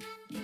Ooh.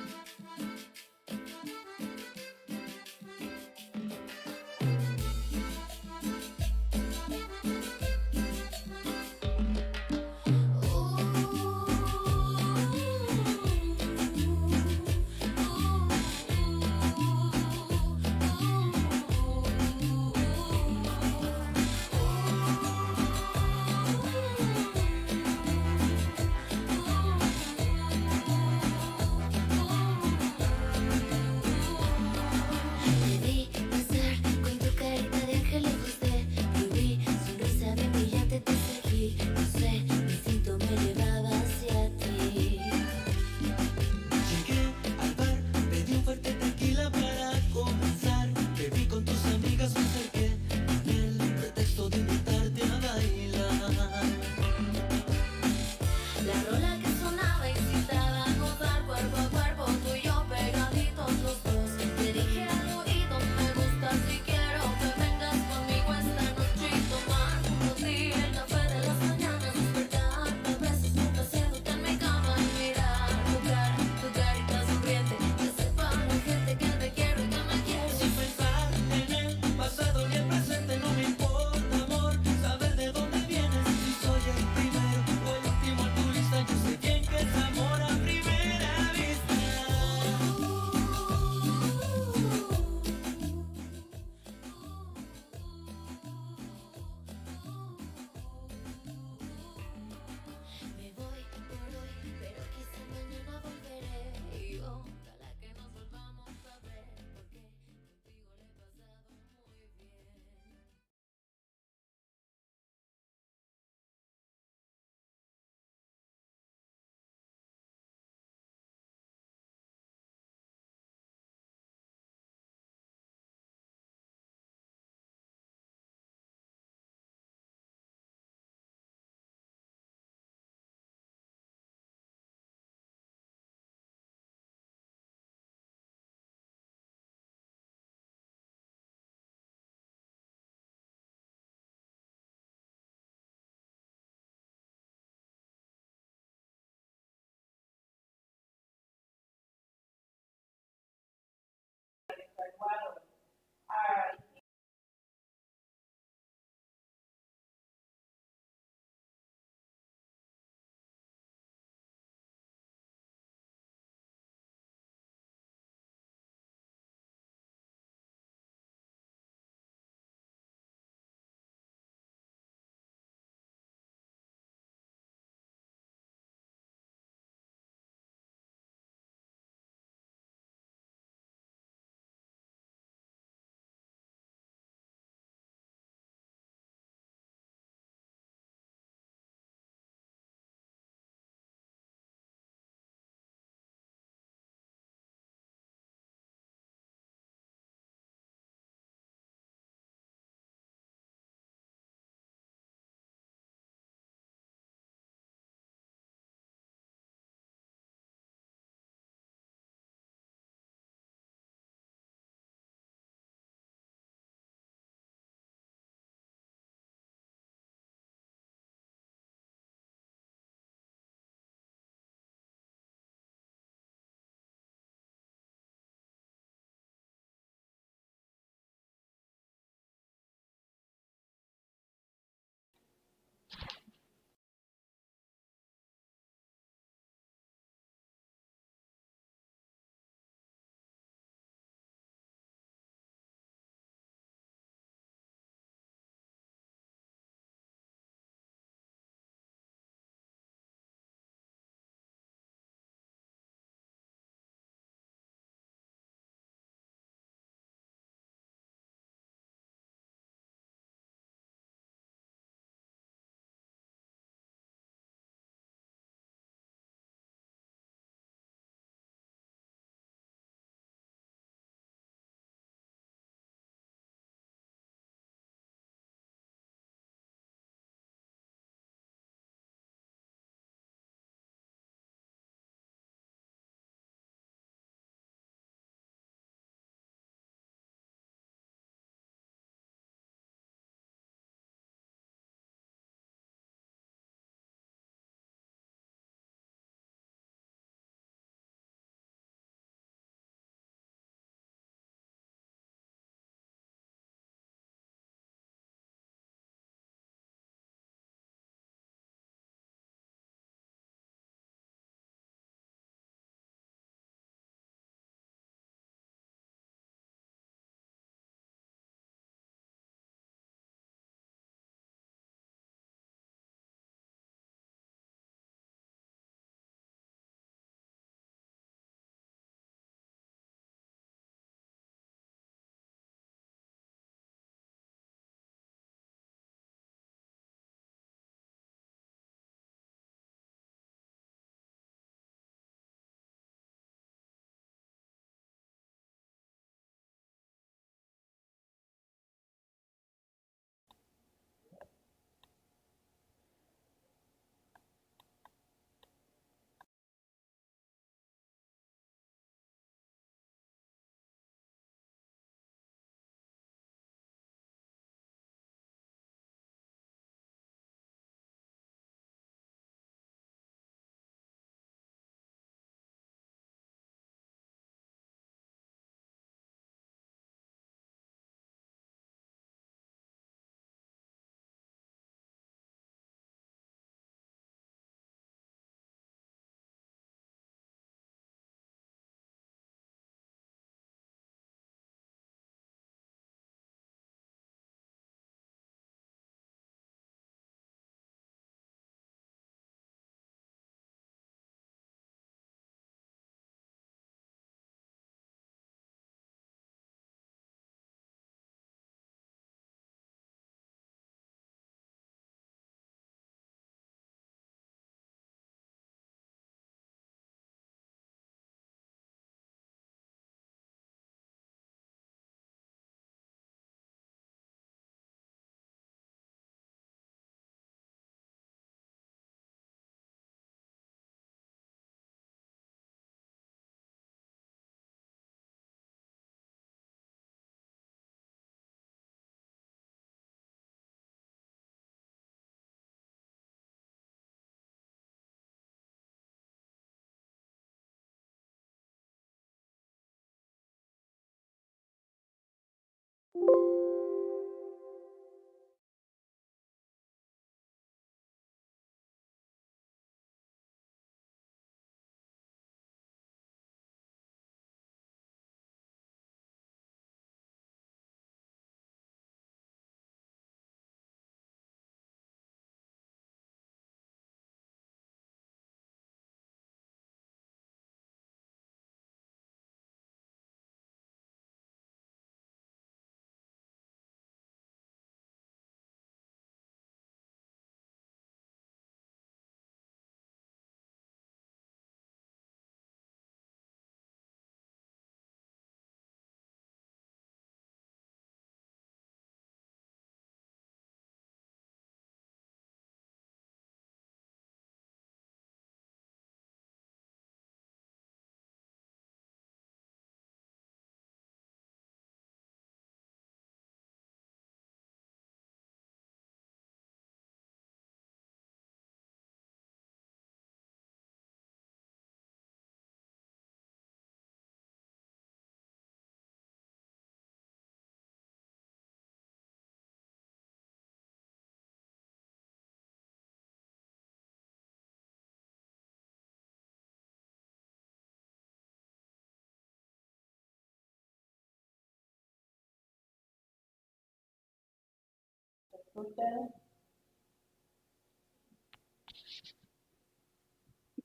escuchan?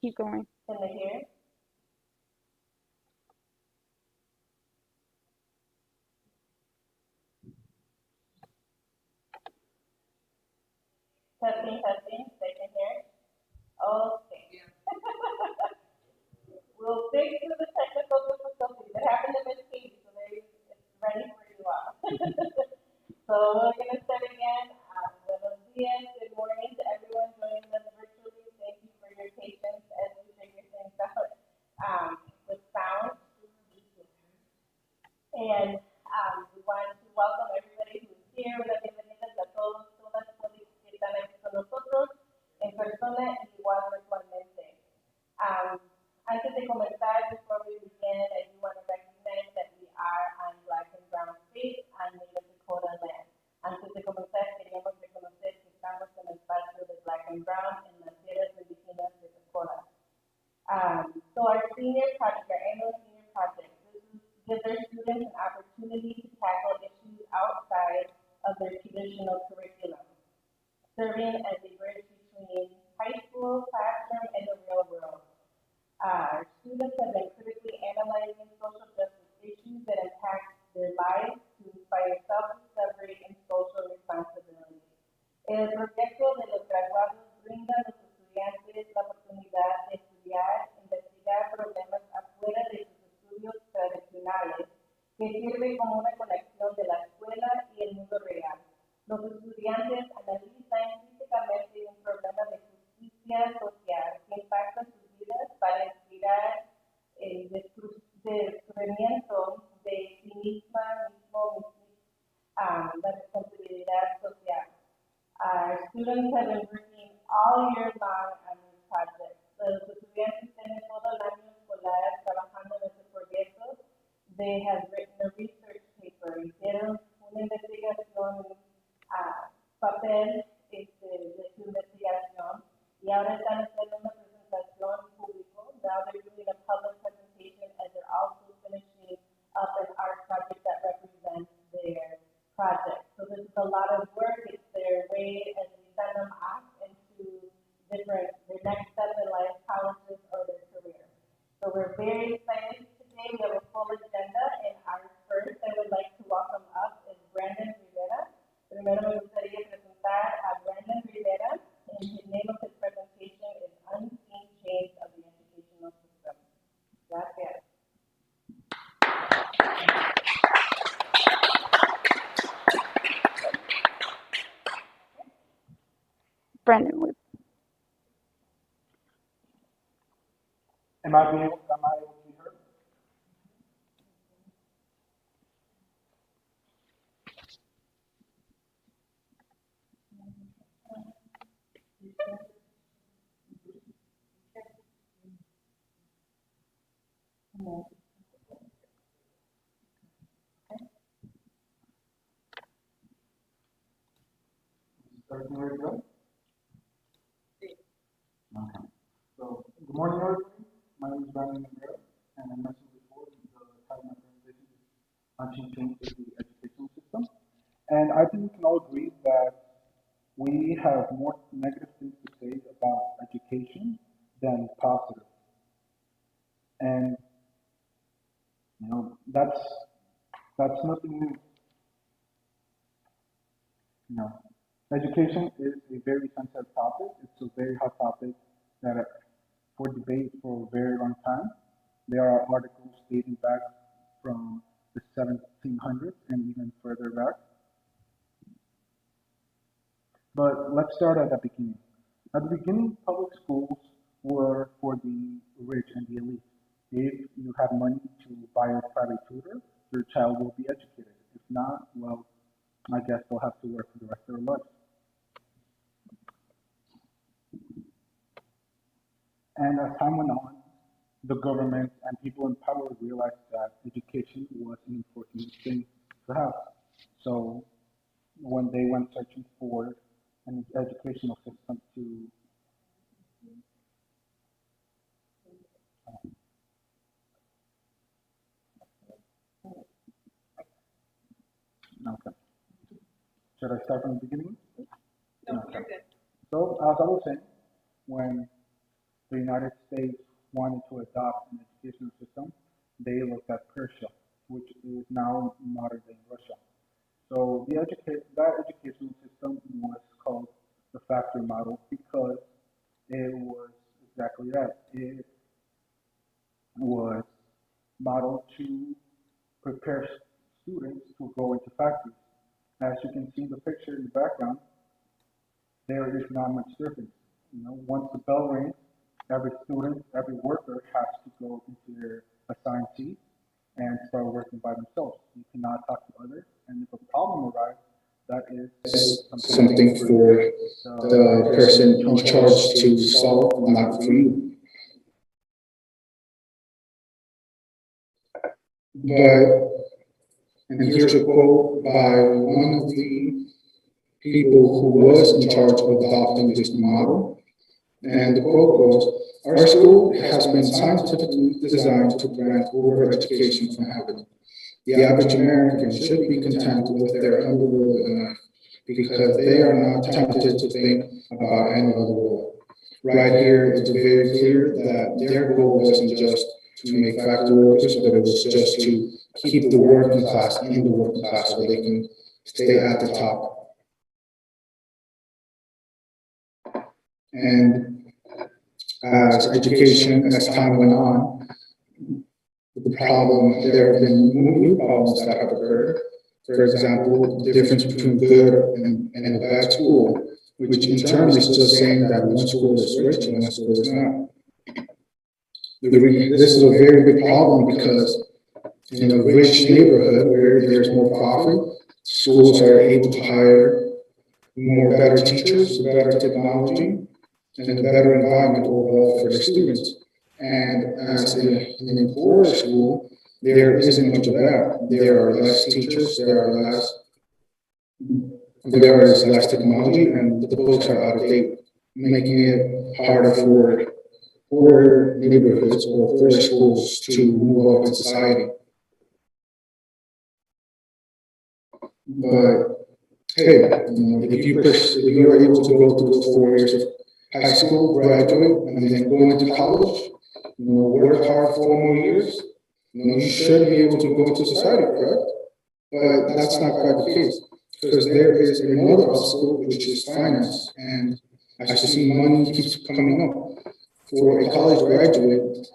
Keep going. Can they hear? Testing, testing, they can hear? Okay. We'll fix the technical difficulties. It happened to Miss Katie, so it's ready for you all. So we're going to start again. Buenos dias, good morning to everyone joining us virtually. Thank you for your patience as we figure things out with sound. And we want to welcome everybody who's here. Una bienvenidas a todos, todas que están aquí con nosotros en persona y igual virtualmente. Antes de comenzar, before we begin, I do want to recognize that we are on Black and Brown State on Native Dakota land. Antes de comenzar, queríamos reconocer que estamos en el espacio de Black and Brown en las tierras indígenas de Dakota. So our senior project, our annual senior project, gives their students an opportunity to tackle issues outside of their traditional curriculum, serving as a bridge between high school classroom and the real world. Our students have been critically analyzing social justice issues that impact their lives to inspire self-discovery and social responsibility. El proyecto de los graduados brinda a los estudiantes la oportunidad de estudiar, investigar problemas afuera de sus estudios tradicionales, que sirve como una conexión de la escuela y el mundo real. Los estudiantes analizan críticamente un problema de justicia social que impacta sus vidas para inspirar el descubrimiento de sí mismo, la responsabilidad social. Our students have been working all year long on this project. Los estudiantes tienen todo el año escolar trabajando en este proyecto. They have written a research paper, hicieron una investigación, papel de su investigación, y ahora están haciendo una presentación público. Now they're doing a public presentation and they're also finishing up an art project that represents their project. So this is a lot of work. It's their way as we send them off into their next step in life, colleges or their career. So we're very excited today. We have a full agenda, and our first I would like to welcome up is Brandon Rivera. Primero me gustaría presentar a Brandon Rivera, and the name of his presentation is Unseen Change of the Educational System. Gracias. Brandon, with Am I able to be heard? Starting very good. Okay. So, good morning, everybody. My name is Brandon Rivera, and I mentioned before the title of my presentation is Unseen Change of the Educational System. And I think we can all agree that we have more negative things to say about education than positive. And that's nothing new. Education is a very sensitive topic. It's a very hot topic that for debate for a very long time. There are articles dating back from the 1700s and even further back. But let's start at the beginning. At the beginning, public schools were for the rich and the elite. If you have money to buy a private tutor, your child will be educated. If not, well, I guess they'll have to work for the rest of their life. And as time went on, the government and people in power realized that education was an important thing to have. So when they went searching for an educational system to okay. Should I start from the beginning? Okay. So, as I was saying, when the United States wanted to adopt an educational system, they looked at Persia, which is now modern day Russia. So that educational system was called the factory model because it was exactly that. It was modeled to prepare students to go into factories. As you can see in the picture in the background, there is not much difference. Once the bell rings, every student, every worker has to go into their assigned seat and start working by themselves. You cannot talk to others, and if a problem arises, that is something for the person in charge to solve, not for you. But, and here's a quote by one of the people who was in charge of adopting this model. And the quote goes, "Our school has been scientifically designed to grant over education from heaven. The average American should be content with their humble little enough because they are not tempted to think about any other goal." Right here, it's very clear that their goal wasn't just to make factory workers, but it was just to keep the working class in the working class so they can stay at the top. And as time went on, there have been new problems that have occurred. For example, the difference between good and a bad school, which in turn is just saying that one school is rich and one school is not. This is a very big problem because in a rich neighborhood where there's more profit, schools are able to hire more better teachers, better technology, and a better environment overall for their students. And as in a poorer school, there isn't much of that. There are less teachers, there is less technology, and the books are out of date, making it harder for poorer neighborhoods or poorer schools to move up in society. But hey, if you are able to go through 4 years of high school, graduate, and then go into college, work hard 4 more years, you should be able to go into society, correct? But that's not quite the case, because there is another obstacle, which is finance, and I see money keeps coming up. For a college graduate,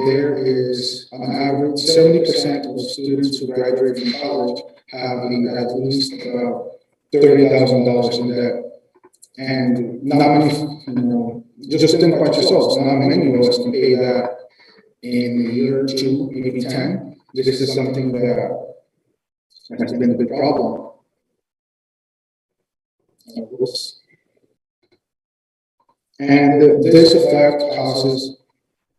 there is on average 70% of students who graduate from college having at least about $30,000 in debt. And not many, just think about yourselves, not many of us can pay that in a year or two, maybe 10. This is something that has been a big problem. And this effect causes,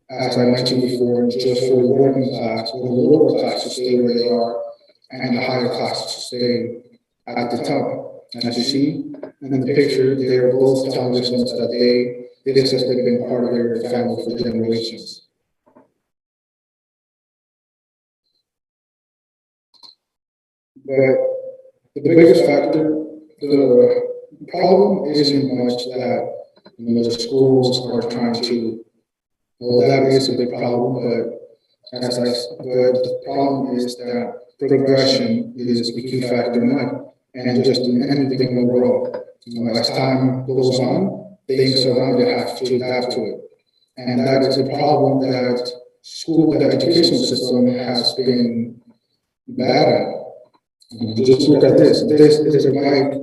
as I mentioned before, just for the working class or the lower class to stay where they are, and the higher class to stay at the top. As you see in the picture, they are both telling us that this has been part of their family for generations. But the biggest factor, the problem isn't much that the schools are trying to. Well, that is a big problem, but the problem is that progression is the key factor in life, and just in anything overall. As time goes on, things around it have to adapt to it, and that is a problem that the education system has been bad at. Just look at this. This is a bike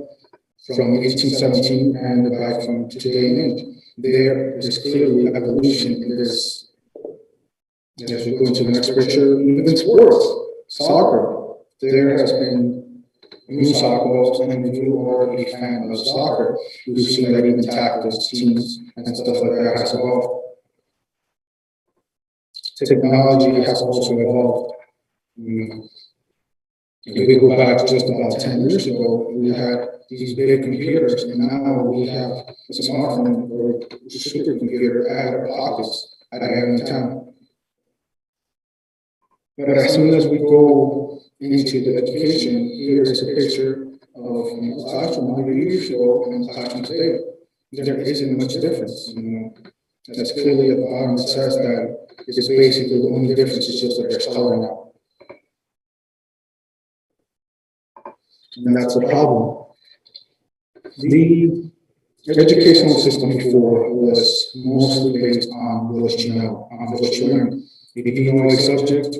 from 1817 and a bike from today and age. There is clearly evolution in this. As we go into the next picture, even sports, soccer, there has been new soccer balls, and if you are a fan of soccer, you've seen that even tactics, teams, and stuff like that has evolved. Technology has also evolved. If we go back just about 10 years ago, we had these big computers, and now we have a smartphone or a supercomputer at our pockets at any time. But as soon as we go into the education, here is a picture of a classroom 100 years ago and a classroom today. there isn't much difference, you know. That's clearly at the bottom, it says that it's basically the only difference is just that there's color now. And that's the problem. The educational system before was mostly based on what you know, on what you learn. If you know a subject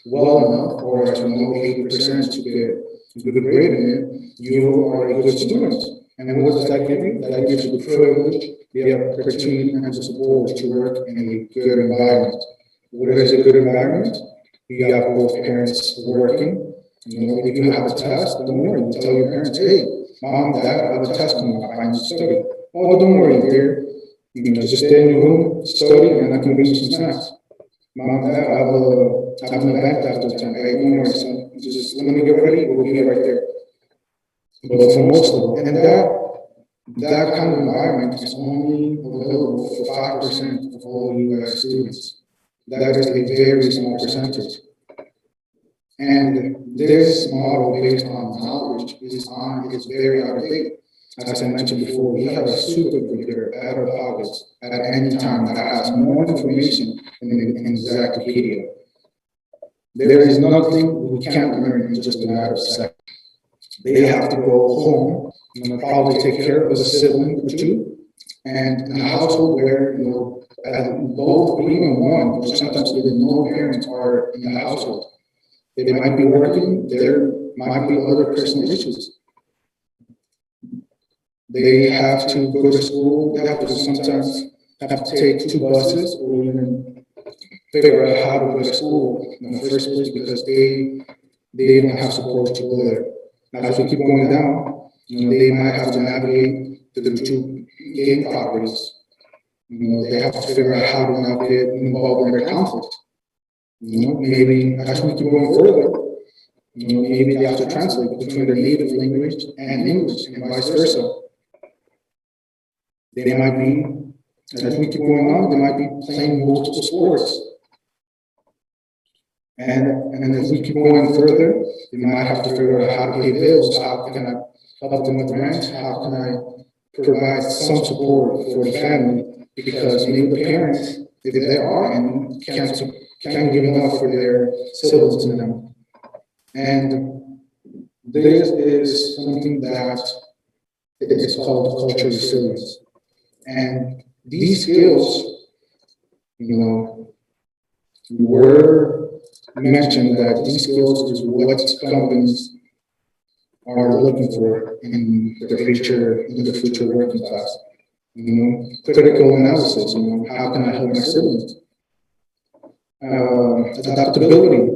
well enough, or as we know, 80% to get a good grade in it, you are a good student. And what does that give you? That gives you the privilege, the opportunity, and the support to work in a good environment. What is a good environment? You have both parents working. You know, if you have a test, don't worry. You tell your parents, hey, mom, dad, I have a test coming up. I need to study. Oh, don't worry, dear. You can just stay in your room, study, and I can bring you some snacks. Mom, dad, I have an event after the time. Hey, don't worry, son. Just let me get ready. We'll be right there. But for most of them, and that kind of environment is only available for 5% of all U.S. students. That is a very small percentage. And this model based on knowledge is very out of date. As I mentioned before, we have a supercomputer at our pockets at any time that has more information than an Encyclopedia. There is nothing we can't learn in just a matter of seconds. They have to go home and probably take care of a sibling or two, and in a household where, you know, both or even one, or sometimes even no parents are in the household. They might be working, there might be other personal issues. They have to go to school, they have to sometimes have to take 2 buses or even figure out how to go to school in the first place because they don't have support to go there. As we keep going down, you know, they might have to navigate the 2 game properties. You know, they have to figure out how to not get involved in their conflict. You know, maybe as we keep going further, you know, maybe they have to translate between their native language and English and vice versa. They might be, as we keep going on, they might be playing multiple sports. And as we keep going further, they might have to figure out how to pay bills, how can I help them with rent, how can I provide some support for the family, because maybe the parents, if there are any, can't give enough for their siblings in them. And this is something that is called cultural resilience. And these skills, you know, were mentioned that these skills is what companies are looking for in the future working class. You know, critical analysis, you know, how can I help my siblings? Adaptability.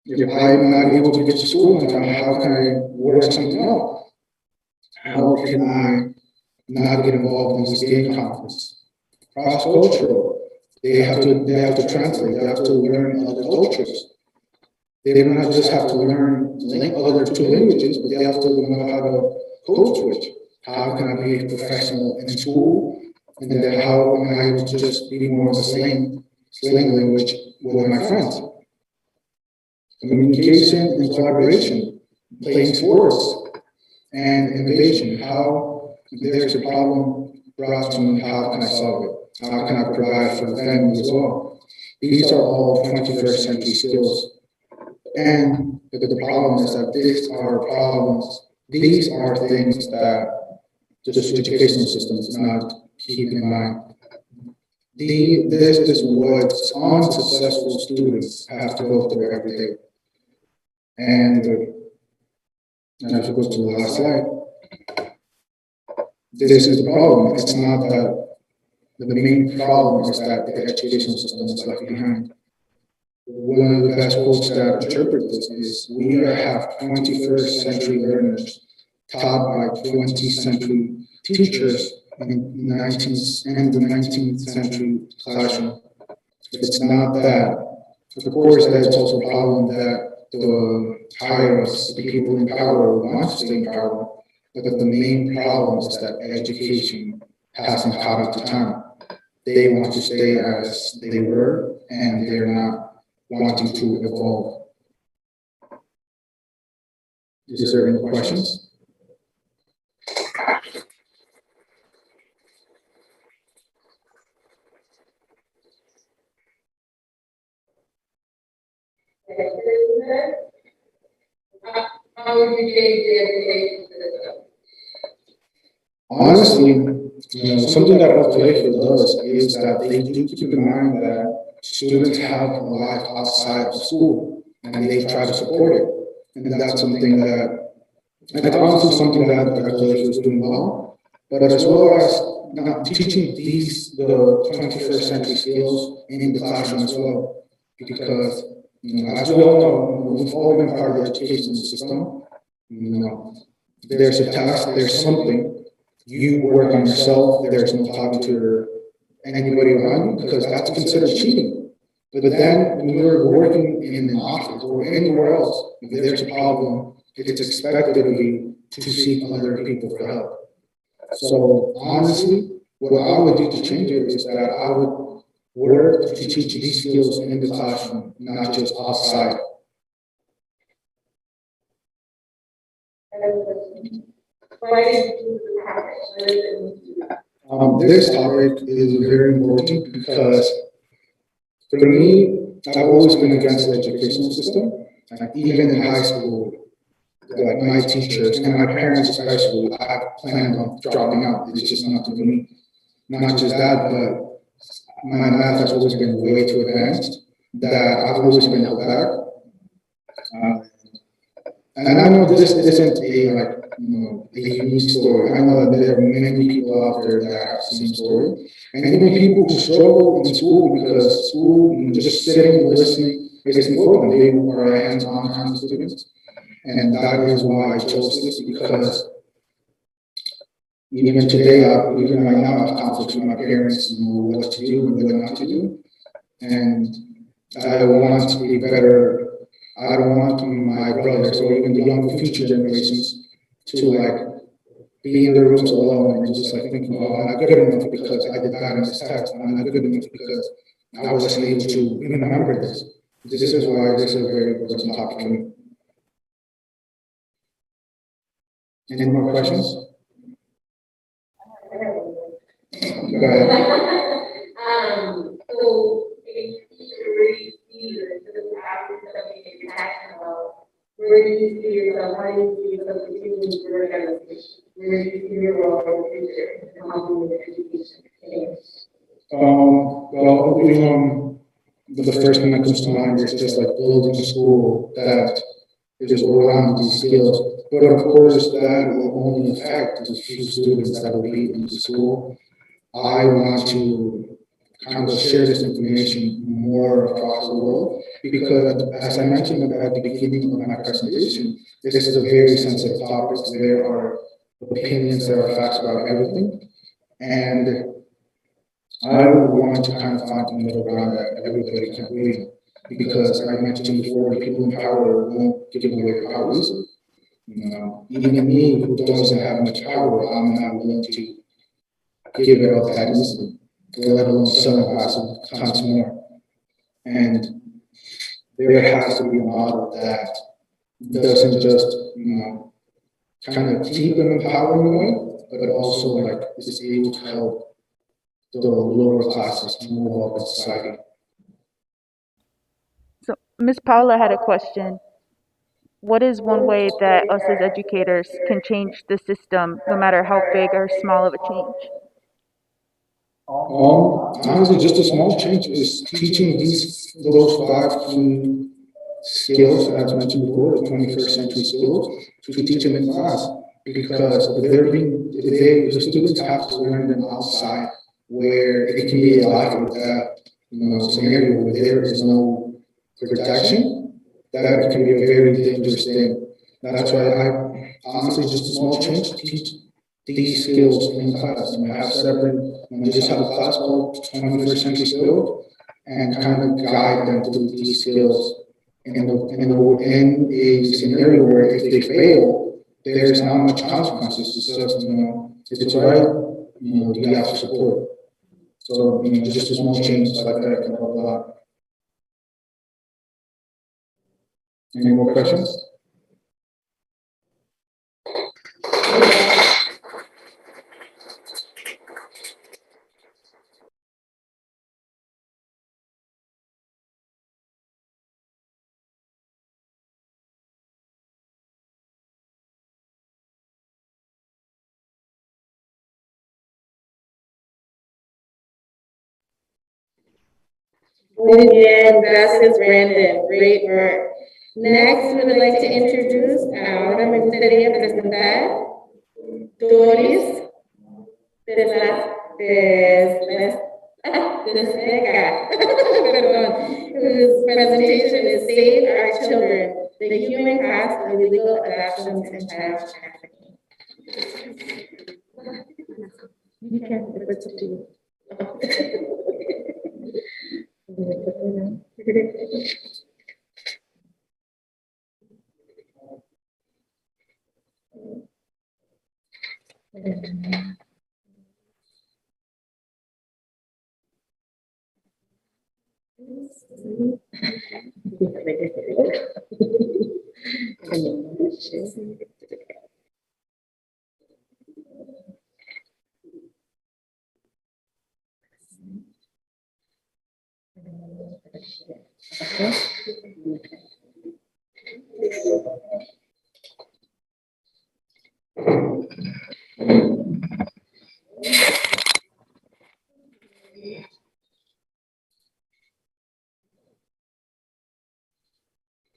If I'm not able to get to school in time, how can I work something out? How can I not get involved in these game conflicts? Cross-cultural. They have to translate. They have to learn other cultures. They do not just have to learn other 2 languages, but they have to know how to code switch. How can I be a professional in school? And then how am I able to just be more of a slang language with my friends? Communication and collaboration, playing sports, and innovation. How, if there's a problem brought to me, how can I solve it? How can I provide for the family as well? These are all 21st century skills. And the problem is that these are things that the educational system is not keeping in mind. This is what unsuccessful students have to go through every day. And as we go to the last slide, this is the problem. It's not that the main problem is that the educational system is left behind. One of the best quotes that interpret this is, we have 21st century learners taught by 20th century teachers in the 19th century classroom. It's not that. Of course, that's also a problem that the tyrants, the people in power, want to stay in power. But the main problem is that education hasn't caught up to time. They want to stay as they were, and they're not wanting to evolve. Is there any questions? How would you change the education system? Honestly, something that Alpha Layfield does is that they do keep in mind that students have a life outside of school and they try to support it. And that's something that, it's honestly something that Alpha Layfield is doing well, but as well as not teaching the 21st century skills in the classroom as well. Because, as we all know, we've all been part of the education system. There's a task, there's something. You work on yourself, there's no talking to anybody around you because that's considered cheating. But then when you're working in an office or anywhere else, if there's a problem, it's expected of you to seek other people for help. So honestly, what I would do to change it is that I would work to teach these skills in the classroom, not just outside. Why did you choose the topic? What does it mean to you? This topic is very important because for me, I've always been against the educational system. Like even in high school, like my teachers and my parents especially, I planned on dropping out. It's just nothing for me. Not just that, but my math has always been way too advanced that I've always been held back. And I know this isn't a unique story. I know that there are many people out there that have the same story, and even people who struggle in school because school, just sitting and listening isn't for them. They are hands-on kind of students, and that is why I chose this because even today, even right now, I have conflicts with my parents, what to do and what not to do, and I want to be better. I don't want my brothers or even the young future generations to be in their rooms alone and just thinking, oh, I'm not good enough because I did bad in this test. I'm not good enough because I wasn't able to even remember this. This is why this is a very important topic for me. Any more questions? Go ahead. So if you really see the practice of being passionate, where do you see yourself? How do you see yourself continuing to work as a teacher? Where do you see your role in the future in helping with education? Well, the first thing that comes to mind is just building a school that is around these skills. But of course, that will only affect the few students that will be in the school. I want to kind of share this information more across the world because, as I mentioned at the beginning of my presentation, this is a very sensitive topic. There are opinions, there are facts about everything, and I would want to kind of find a middle ground that everybody can agree on. Because I mentioned before, the people in power won't give away their power easily. Even me, who doesn't have much power, I'm not willing to give it up that easily, let alone 7,000 times more. And there has to be a model that doesn't just, kind of keep them in power in a way, but also is able to help the lower classes move up in society. So, Ms. Paula had a question. What is one way that us as educators can change the system, no matter how big or small of a change? Honestly, just a small change is teaching those 5 key skills, as mentioned before, the 21st century skills, to teach them in class. Because the students have to learn them outside where it can be a life or death, scenario where there is no protection, that can be a very dangerous thing. That's why I honestly just a small change to teach these skills in class. Have separate, just have a class called 21st century skills and kind of guide them through these skills in a scenario where if they fail, there's not much consequences. It's just, it's right, you have to support. So, just a small change like that can help a lot. Any more questions? Muy bien, gracias Brandon, great work. Next, we would like to introduce, ahora me gustaría presentar Doris Desvega, perdón, whose presentation is Save Our Children, the Human Cost of Illegal Adoptions and Child Trafficking. You can, if it's up to you.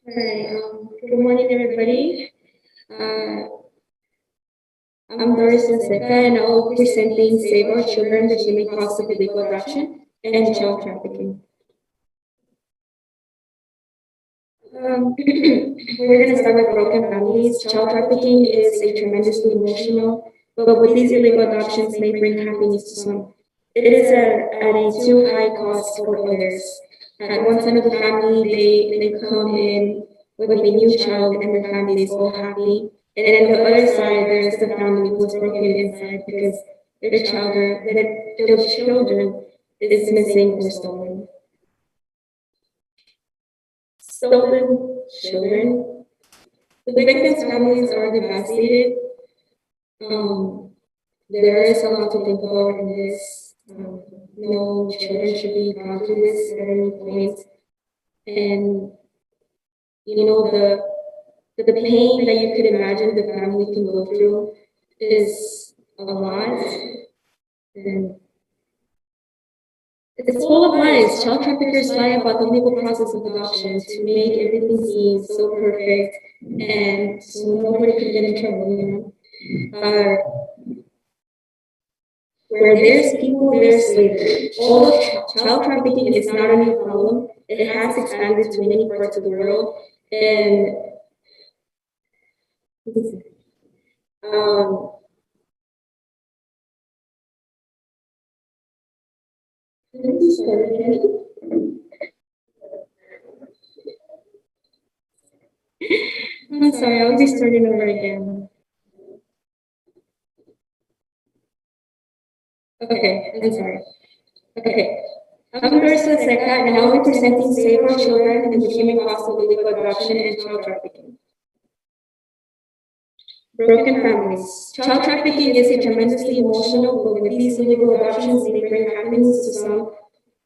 All right, good morning, everybody. I'm Doris Fonseca, and I will be presenting Save Our Children, the Human Cost of Illegal Adoption and Child Trafficking. We're going to start with broken families. Child trafficking is a tremendously emotional, but with these illegal adoptions may bring happiness to some. It is at a too high cost for others. At one side of the family, they come in with a new child and their family is all happy. And then the other side, there's the family who's broken inside because their children is missing or stolen. Stolen children. The victims' families are devastated. There is a lot to think about in this. No children should be gone through this at any point. And you know, the pain that you could imagine the family can go through is a lot. And it's full of lies. Child traffickers lie about the legal process of adoption to make everything seem so perfect and so nobody could get in trouble, you know. Where there's people, there's slavery. All of child trafficking is not a new problem. It has expanded to many parts of the world. And I'm sorry, I'll be starting over again. Okay, I'm sorry. Okay. I'm Doris Fonseca, and I'll be presenting Save Our Children and the Human Cost of Illegal Adoption and Child Trafficking. Broken families. Child trafficking is a tremendously emotional, but with these illegal adoptions, they bring happiness to some.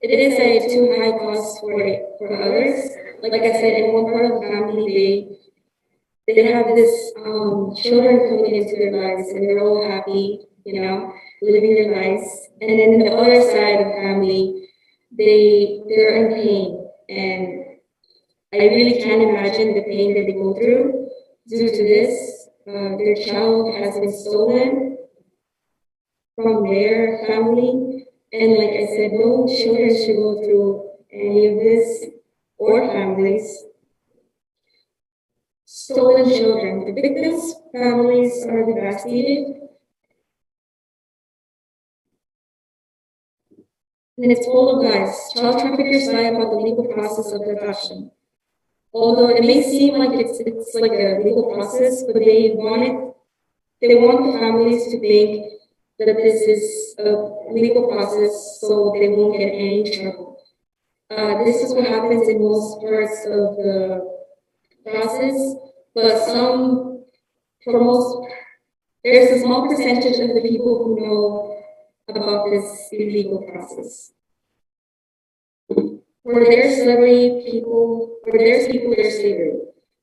It is a too high cost for others. Like I said, in one part of the family, they have this children coming into their lives, and they're all happy, you know, living their lives. And then in the other side of the family, they're in pain, and I really can't imagine the pain that they go through due to this. Their child has been stolen from their family, and like I said, no children should go through any of this, or families. Stolen children. The victims' families are devastated. And it's full of lies. Child traffickers lie about the legal process of adoption. Although it may seem like it's like a legal process, but they want the families to think that this is a legal process so they won't get any trouble. This is what happens in most parts of the process, but there's a small percentage of the people who know about this illegal process. Where there's people, there's slavery.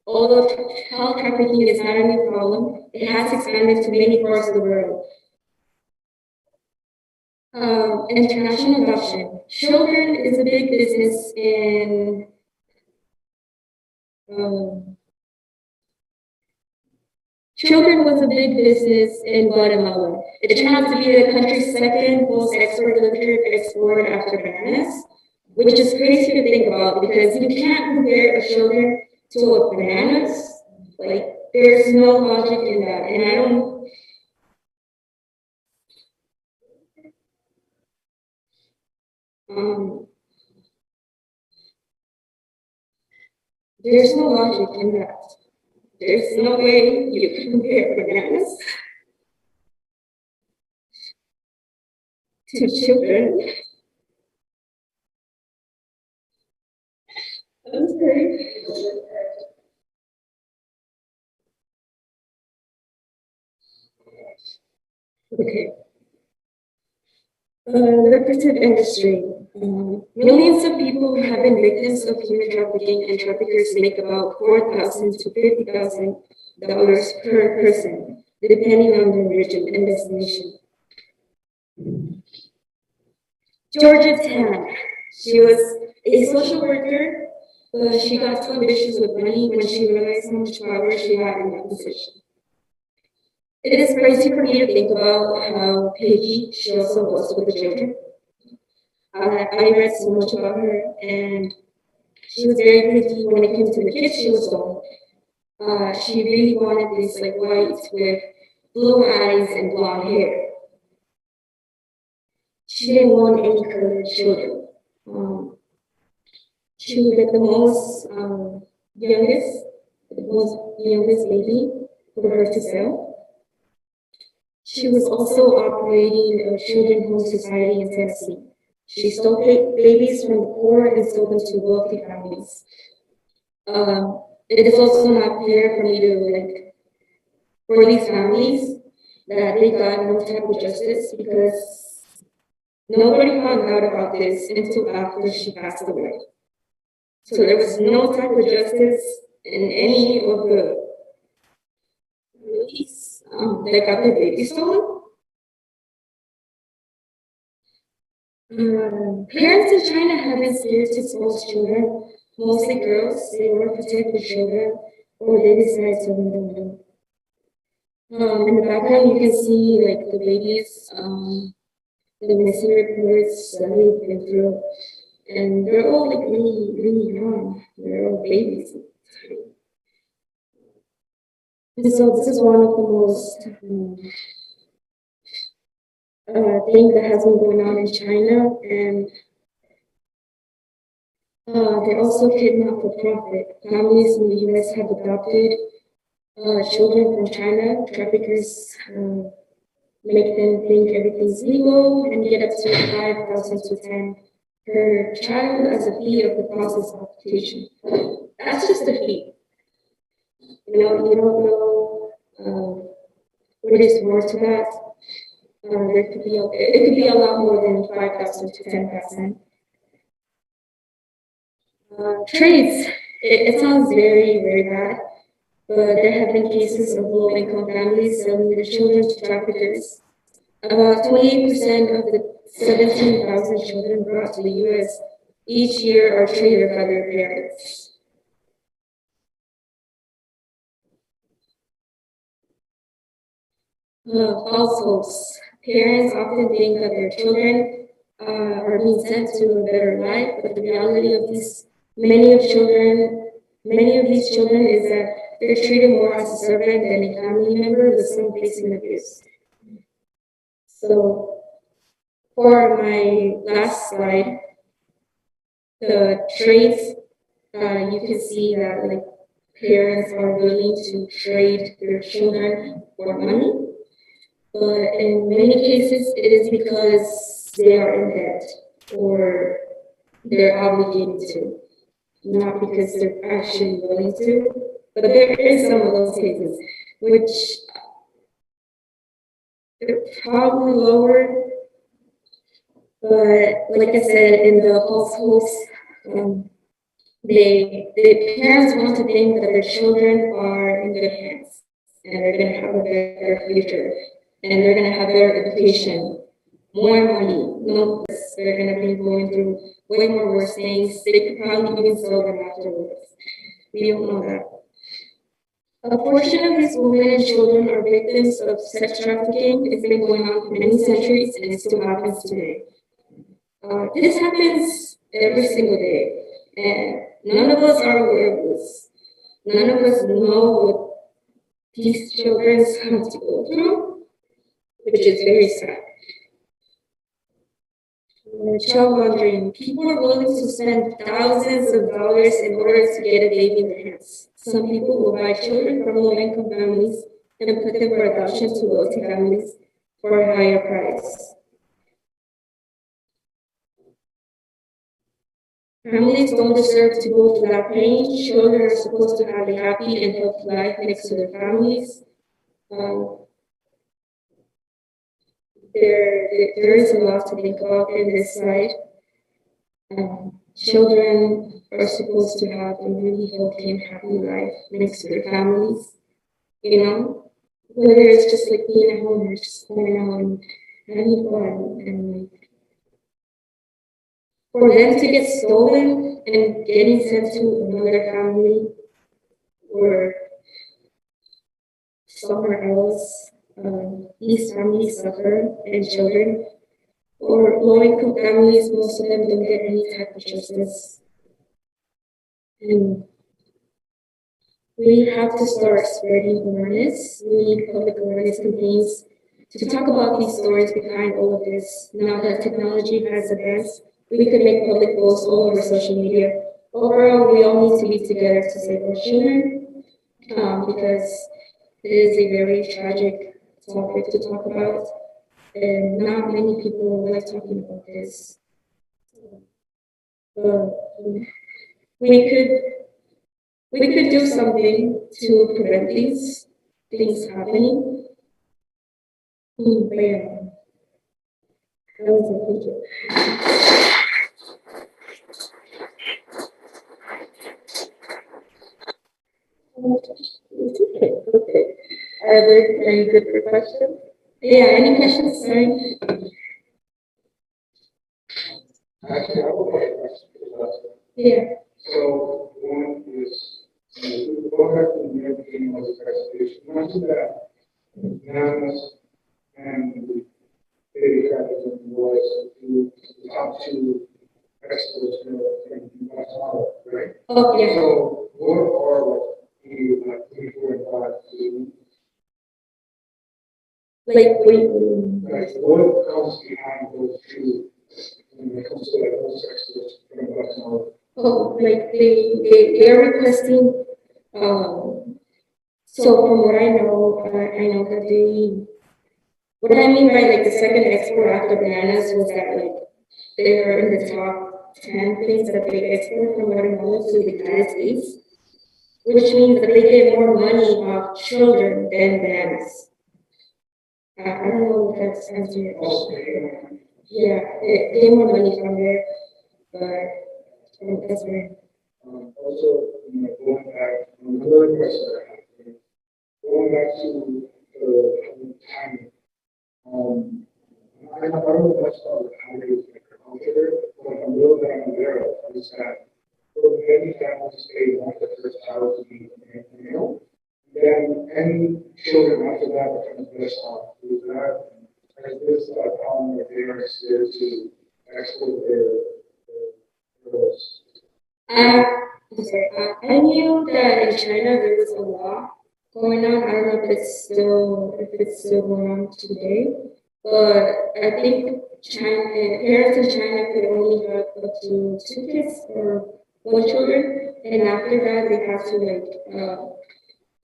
Although child trafficking is not a new problem, it has expanded to many parts of the world. International adoption. Children is a big business in children was a big business in Guatemala. It turned out to be the country's second most exported after bananas, which is crazy to think about because you can't compare a children to a bananas. Like, there's no logic in that. And I don't, there's no logic in that. There's no way you can compare bananas to children. I'm sorry. Okay. Lucrative industry. Millions of people have been victims of human trafficking, and traffickers make about $4,000 to $50,000 per person, depending on the region and destination. Georgia Tan. She was a social worker, but she got too ambitious with money when she realized how much power she had in that position. It is crazy for me to think about how picky she also was with the children. I read so much about her, and she was very picky when it came to the kids she was on. She really wanted this like white with blue eyes and blonde hair. She didn't want any colored children. She would get the most youngest baby for her to sell. She was also operating a children's home society in Tennessee. She stole babies from the poor and sold them to wealthy families. It is also not fair for me to for these families that they got no type of justice because nobody found out about this until after she passed away. So there was no type of justice in any of the families that got their babies stolen. Parents in China have been scared to expose children, mostly girls. They want to protect the children, or they decide to leave them alone. In the background, you can see like the babies, the missing reports that they've been through, and they're all like really, really young. They're all babies. And so this is one of the most thing that has been going on in China, and they also kidnap for profit. Families in the U.S. have adopted children from China. Traffickers make them think everything's legal and get up to 5,000 to 10 per child as a fee of the process of application. That's just a fee. You don't know what is more to that. It could be a lot more than 5,000 to 10,000. Trades. It sounds very, very bad, but there have been cases of low-income families selling their children to traffickers. About 28% of the 17,000 children brought to the U.S. each year are traded by their parents. False hopes. Parents often think that their children are being sent to a better life, but the reality of many of these children is that they're treated more as a servant than a family member with some facing abuse. So for my last slide, the trades, you can see that like parents are willing to trade their children for money. But in many cases, it is because they are in debt or they're obligated to, not because they're actually willing to. But there is some of those cases, which are probably lower. But like I said, in the false hopes, the parents want to think that their children are in good hands and they're going to have a better future and they're going to have better education. more money. No, they're gonna be going through way more worse things. They could probably even sell them afterwards. We don't know that. A portion of these women and children are victims of sex trafficking. It's been going on for many centuries and it still happens today. This happens every single day, and none of us are aware of this. None of us know what these children have to go through, which is very sad. Child laundering. People are willing to spend thousands of dollars in order to get a baby in their hands. Some people will buy children from low-income families and put them for adoption to wealthy families for a higher price. Families don't deserve to go through that pain. Children are supposed to have a happy and healthy life next to their families. There is a lot to think about in this side. Children are supposed to have a really healthy and happy life next to their families, you know? Whether it's just like being at home or just going out and having fun and like for them to get stolen and getting sent to another family or somewhere else, these families suffer and children or low-income families, most of them don't get any type of justice. And we have to start spreading awareness. We need public awareness campaigns to talk about these stories behind all of this. Now that technology has advanced, we could make public posts all over social media. Overall, we all need to be together to save our children because it is a very tragic topic to talk about, and not many people like talking about this. We could do something to prevent these things happening. But yeah, that was a picture. Okay. Are there any good for questions? Yeah, any questions? Sorry. Actually, I would like to ask you a question. Yeah. So one is, go back to the very beginning of the presentation. You mentioned that anonymous and the baby trafficking was the top two experts in the last model, right? Oh, yeah. So what are the 3, 4, and 5? Like we. Like what comes behind those two when it comes to like those experts from the last model? Oh, like they're requesting. So from what I know that they. What I mean by like the second export after bananas was that like they were in the top 10 things that they export from Guatemala to the United States, which means that they get more money off children than bananas. I don't know if that's answering your question. Yeah, they get more money from there, but that's right. Also, going back, another question I have, going back to the timing. I don't know much about how they agriculture, but a little bit I'm aware of is that for many families, they want the first child to be a male. Then any children after that becomes best off. Is this a problem that they are scared to export their girls? I'm sorry. I knew that in China there was a law going on. I don't know if it's still going on today, but I think parents in China could only have up to 2 kids or 1 children, and after that they have to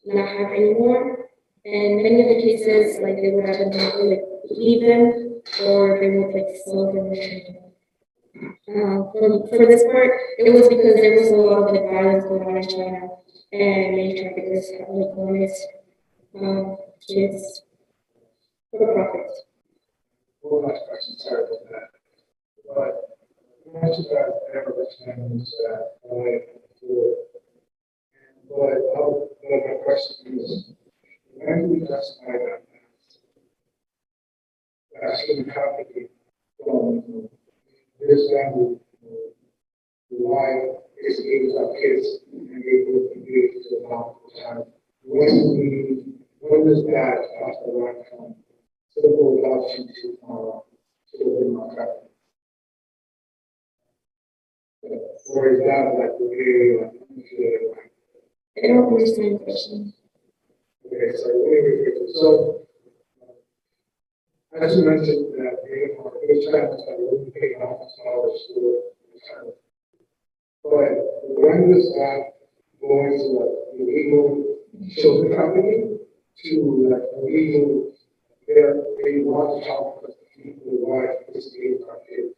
not have any more. And many of the cases, like they would have to like leave them, or they would like sell them. For this part, it was because there was a lot of like violence going on in China, and many traffickers have like wanted kids for profit. One last question, sorry about that. But you mentioned that average families that only afford. But my question is, when do we justify that? That's human trafficking from this family, the wife, his kids, our kids, and they will engage to the time. When does that cross the line from civil adoption to within our family? Or is that like okay, like, I don't understand the question. okay, so let me repeat it. So as you mentioned that they are those families that will be paying off college school, but when does that go into like the legal children company to like the legal, they want to talk with the wife, this legal company?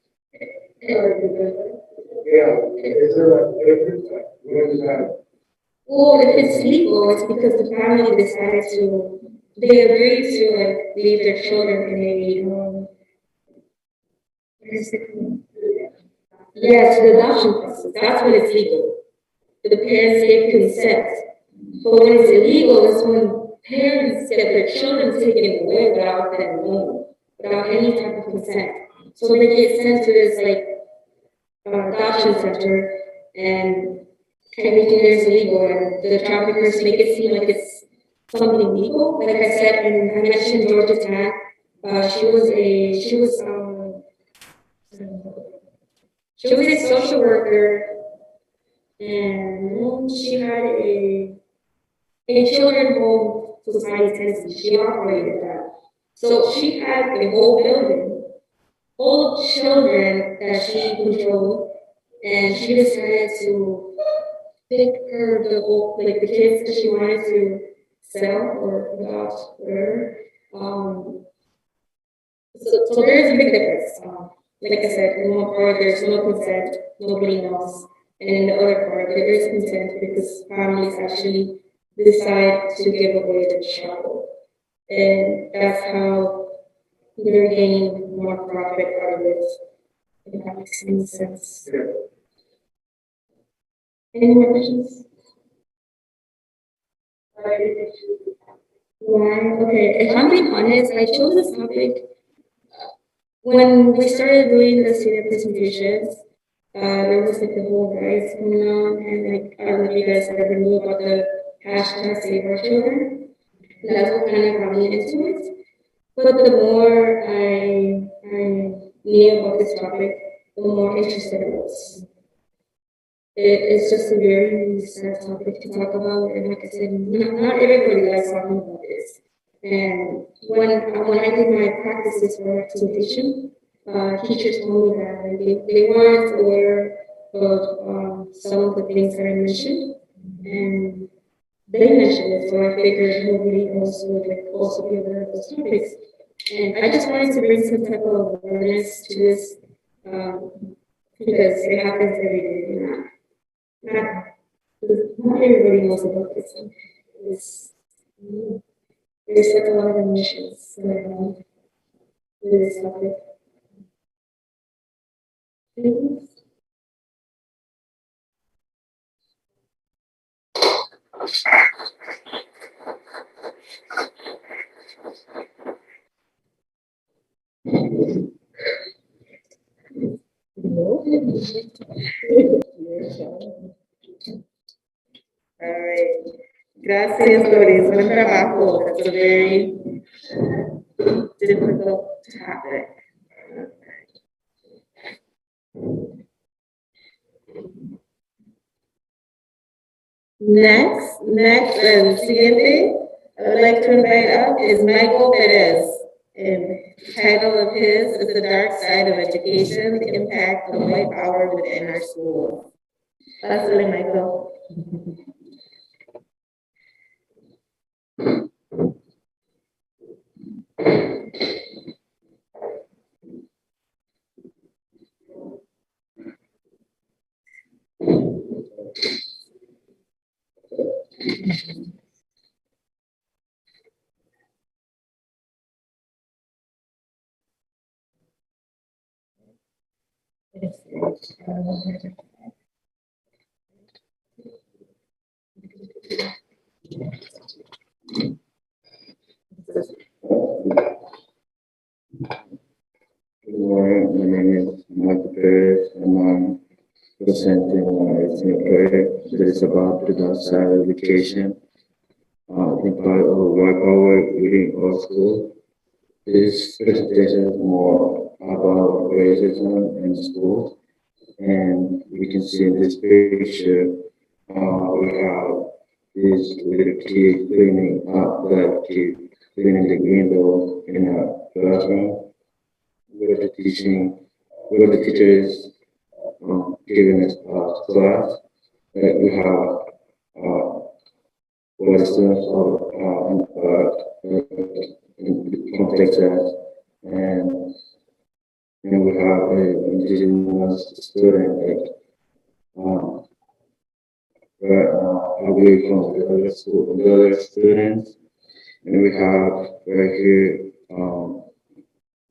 Yeah, is there a difference? Like, when is that? Well, if it's legal, it's because the family decided to, they agreed to like leave their children in a, what is it called? Yes, the adoption process. That's when it's legal. The parents give consent. But when it's illegal, it's when parents get their children taken away without them knowing, without any type of consent. So they get sent to this like adoption center, and everything there is illegal, and the traffickers make it seem like it's something legal. Like I said, and I mentioned Georgia Tan. She was a social worker, and she had a children home society tendency. She operated that. So she had a whole building full of children that she controlled, and she decided to pick her the whole, like the kids that she wanted to sell or adopt, whatever. Um, so there's a big difference. Like I said, in one part there's no consent, nobody knows, and in the other part there is consent because families actually decide to give away the child, and that's how they're gaining more profit out of it. If that makes any sense. Any more questions? Why? Okay, if I'm being honest, I chose this topic when we started doing the student presentations. There was like the whole rise going on, and like I don't know if you guys ever knew about the hashtag Save Our Children. And that's what kind of got me into it. But the more I knew about this topic, the more interested I was. It's just a very sad topic to talk about, and like I said, not everybody likes talking about this. And when I did my practices for representation, teachers told me that like, they weren't aware of some of the things that I mentioned, and they mentioned it, so I figured nobody else would like also be aware of those topics. And I just wanted to bring some type of awareness to this because it happens every day. Not, not everybody knows about this. It's, there's like a lot of emissions going on with this topic. All right. Gracias, Doris. Buen trabajo. That's a very difficult topic. Next, siguiente, I would like to invite up is Michael Perez. And the title of his is The Dark Side of Education, the Impact of White Power Within Our Schools. Pásale, Michael. same thing as in prayer that is about the dark side of education. I think part of white power within our school. This presentation is more about racism in schools, and we can see in this picture we have this little kid cleaning up that kid cleaning the window in a classroom where the teacher is giving us class. Like we have what the students are in context as, and we have an indigenous student like away from the other school, the other students, and we have right here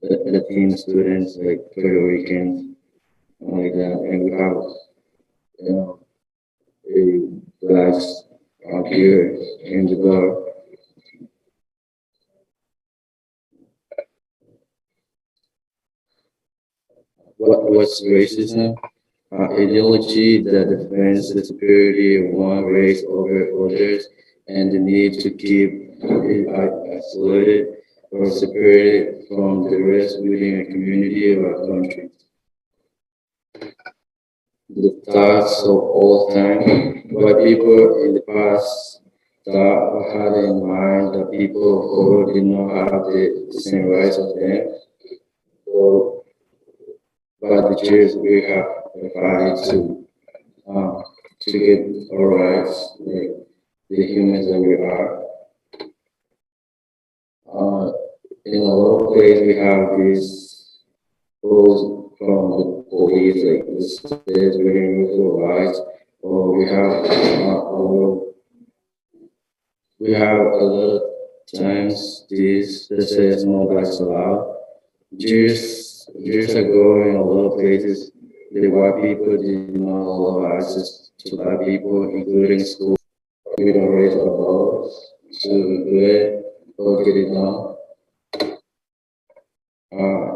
Latino students like Puerto Ricans like that, and we have you know a blacks out here in the dark. What's racism? Ideology that defends the superiority of one race over others and the need to keep it isolated or separated from the rest within a community or a country. The thoughts of all time, what people in the past thought or had in mind that people who did not have the same rights as them. So, but the Jews, we have the fight to get our rights, the humans that we are. In a lot of places, we have these rules from the police, like the states we remove rights, or we have a lot of times this that says no blacks allowed. Years ago, in a lot of places, the white people did not allow access to black people, including schools. We don't raise our voice to do it or get it done.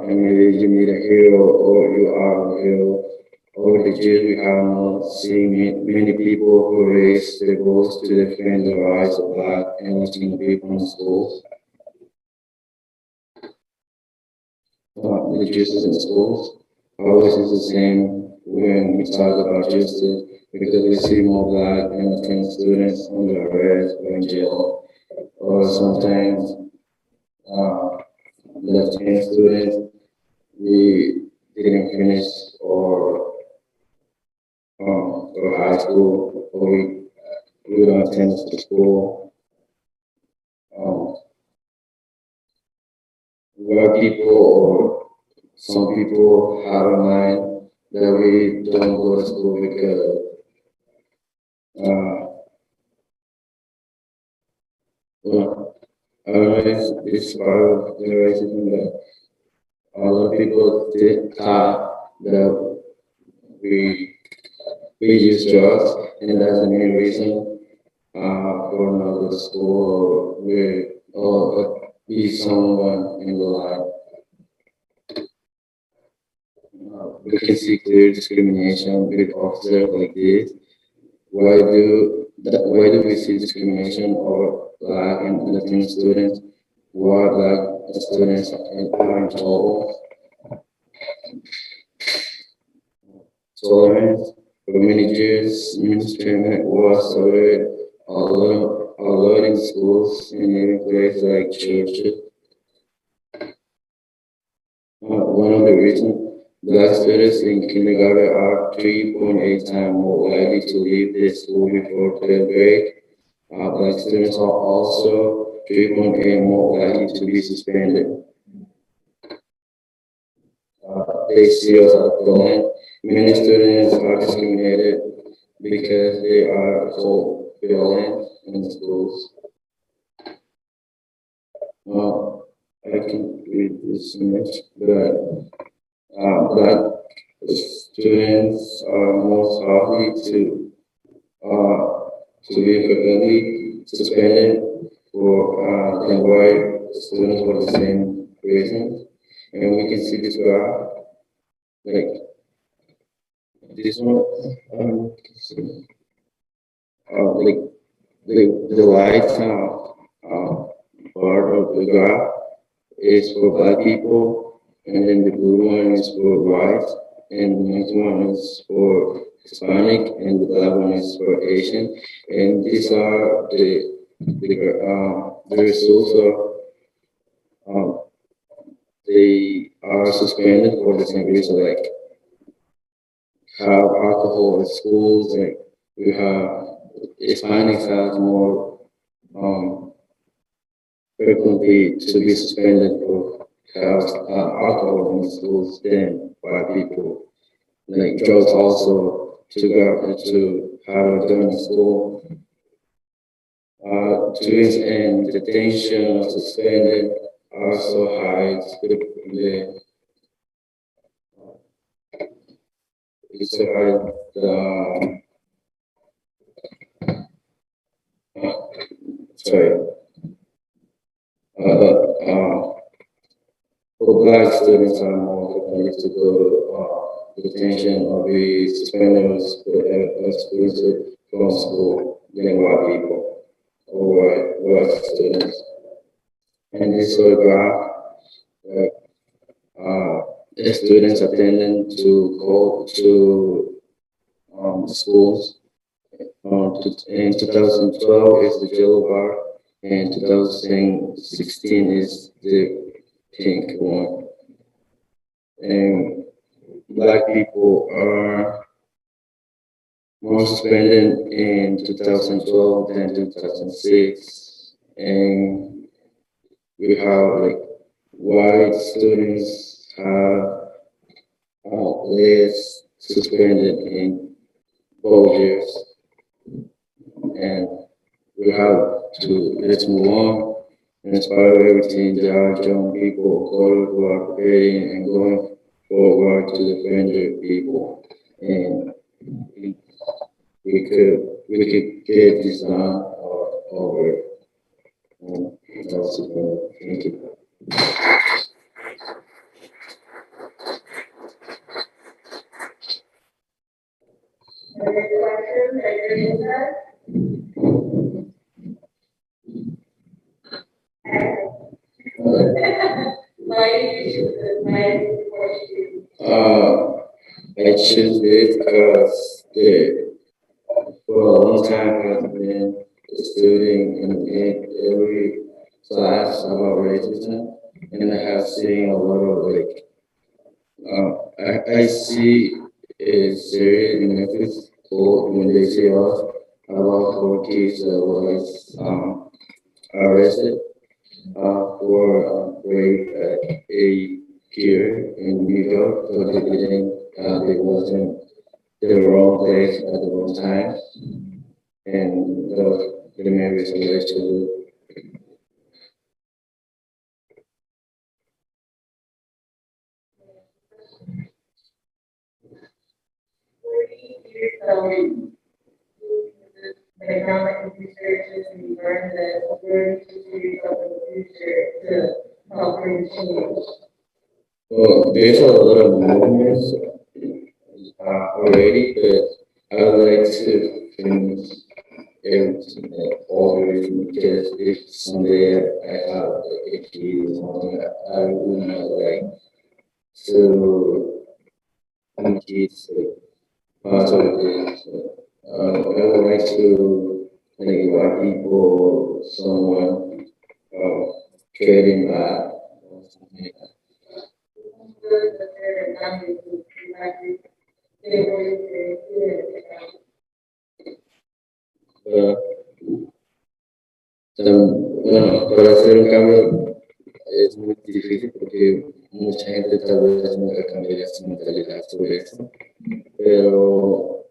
And maybe you need a hero or you are a hero. Over the years, we have not seen many people who raise their voice to defend the rights of black and Latino people in schools. The justice in schools always is the same when we talk about justice because we see more black and Latino students under arrest or in jail, or sometimes Latino students we didn't finish or high school or we don't attend the school. White people or some people have in mind that we don't go to school because well, I don't know if it's part of the racism that a lot of people thought that we use drugs and that's the main reason for not go to school or be someone in the life. We can see clear discrimination with officers like this. Why do we see discrimination over black and Latino students? Why black students are in trouble? Tolerance for many years, mistreatment was allowed in schools and even places like churches. One of the reasons black students in kindergarten are 3.8 times more likely to leave the school before 12th grade. Black students are also 3.8 more likely to be suspended. They see us as violent. Many students are discriminated because they are so violent in the schools. I can read this image, but black students are most likely to be frequently suspended for than white students for the same reason. And we can see this graph, like this one, like the white part of the graph is for black people, and then the blue one is for white, and the next one is for Hispanic, and the black one is for Asian, and these are the results of they are suspended for the same reason, like have alcohol at schools, like we have Hispanics have more frequently to be suspended for have alcohol in schools than white people. Like drugs also to go to have a gun in school. Students and detention are suspended are so high. It's so high. Sorry. For black students are more likely to go detention or be suspended or excluded from school than white people or white students. And this graph, the students attending to go to schools. In 2012 is the yellow bar, and 2016 is the pink one. And black people are more suspended in 2012 than 2006, and we have like white students have less suspended in both years, and we have to let's move on and inspire everything. There are young people of color who are preparing and going forward to defend their people, and we, we could get this done over. And that's it. Thank you. Any questions, I choose this because for a long time I've been studying in every class about racism, and I have seen a lot of like I see a series in Netflix called When They See Us about four kids that was arrested for rape at a pier in New York, so they wasn't the wrong place at the wrong time, and the main reason was to 40 years economic researchers and learn that 32 years of the future to help bring change. well, there's a lot of movements already, but I would like to finish everything all the way because if someday I have like, a kid or something, I would not like to kids like part of this. I would like to like white people, someone trading back or something like that. Pero, bueno, para hacer un cambio es muy difícil porque mucha gente tal vez nunca cambiaría su mentalidad sobre eso. Pero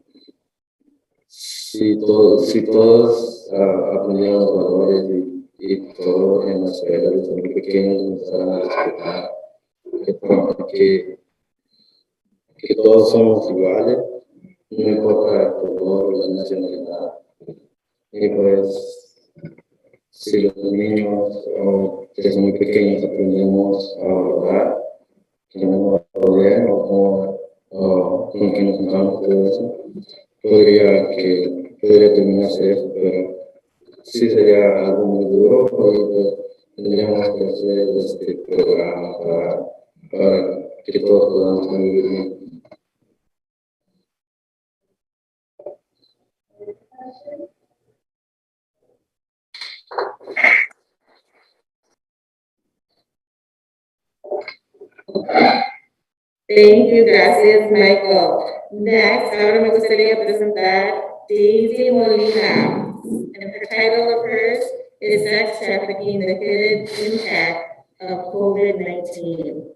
si todos aprendieran los valores y todo en la escuela desde muy pequeños empezaran a respetar que, que todos somos iguales, no importa el color, la nacionalidad. Y pues, si los niños desde muy pequeños aprendemos a valorar, que no nos rodean o contamos todo eso, podría terminarse eso, pero sí sería algo muy duro porque pues, tendríamos que hacer este programa para que todos podamos vivir bien. Thank you, gracias, Michael. Next, ahora me gustaría presentar Daisy Molina. And her title of hers is Sex Trafficking, the Hidden Impact of COVID-19.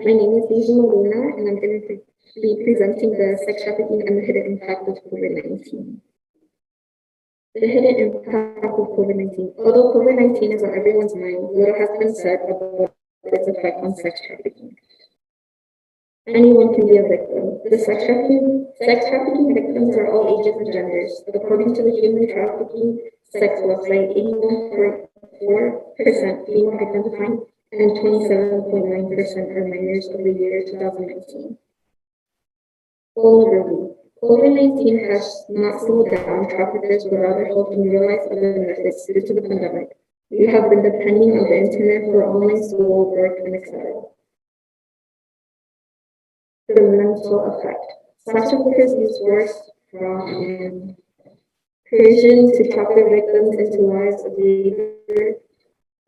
My name is Daisy Molina, and I'm going to be presenting the sex trafficking and the hidden impact of COVID-19. The hidden impact of COVID-19. Although COVID-19 is on everyone's mind, little has been said about its effect on sex trafficking. Anyone can be a victim. The sex trafficking victims are all ages and genders. According to the human trafficking sex website, 81.4% female identifying and 27.9% are minors of the year 2019. Vulnerability. COVID-19 has not slowed down traffickers, but rather helped them realize other methods due to the pandemic. We have been depending on the internet for online school, work, and etc. The mental effect. Sex traffickers use force, fraud, and coercion to trap their victims into lives of labor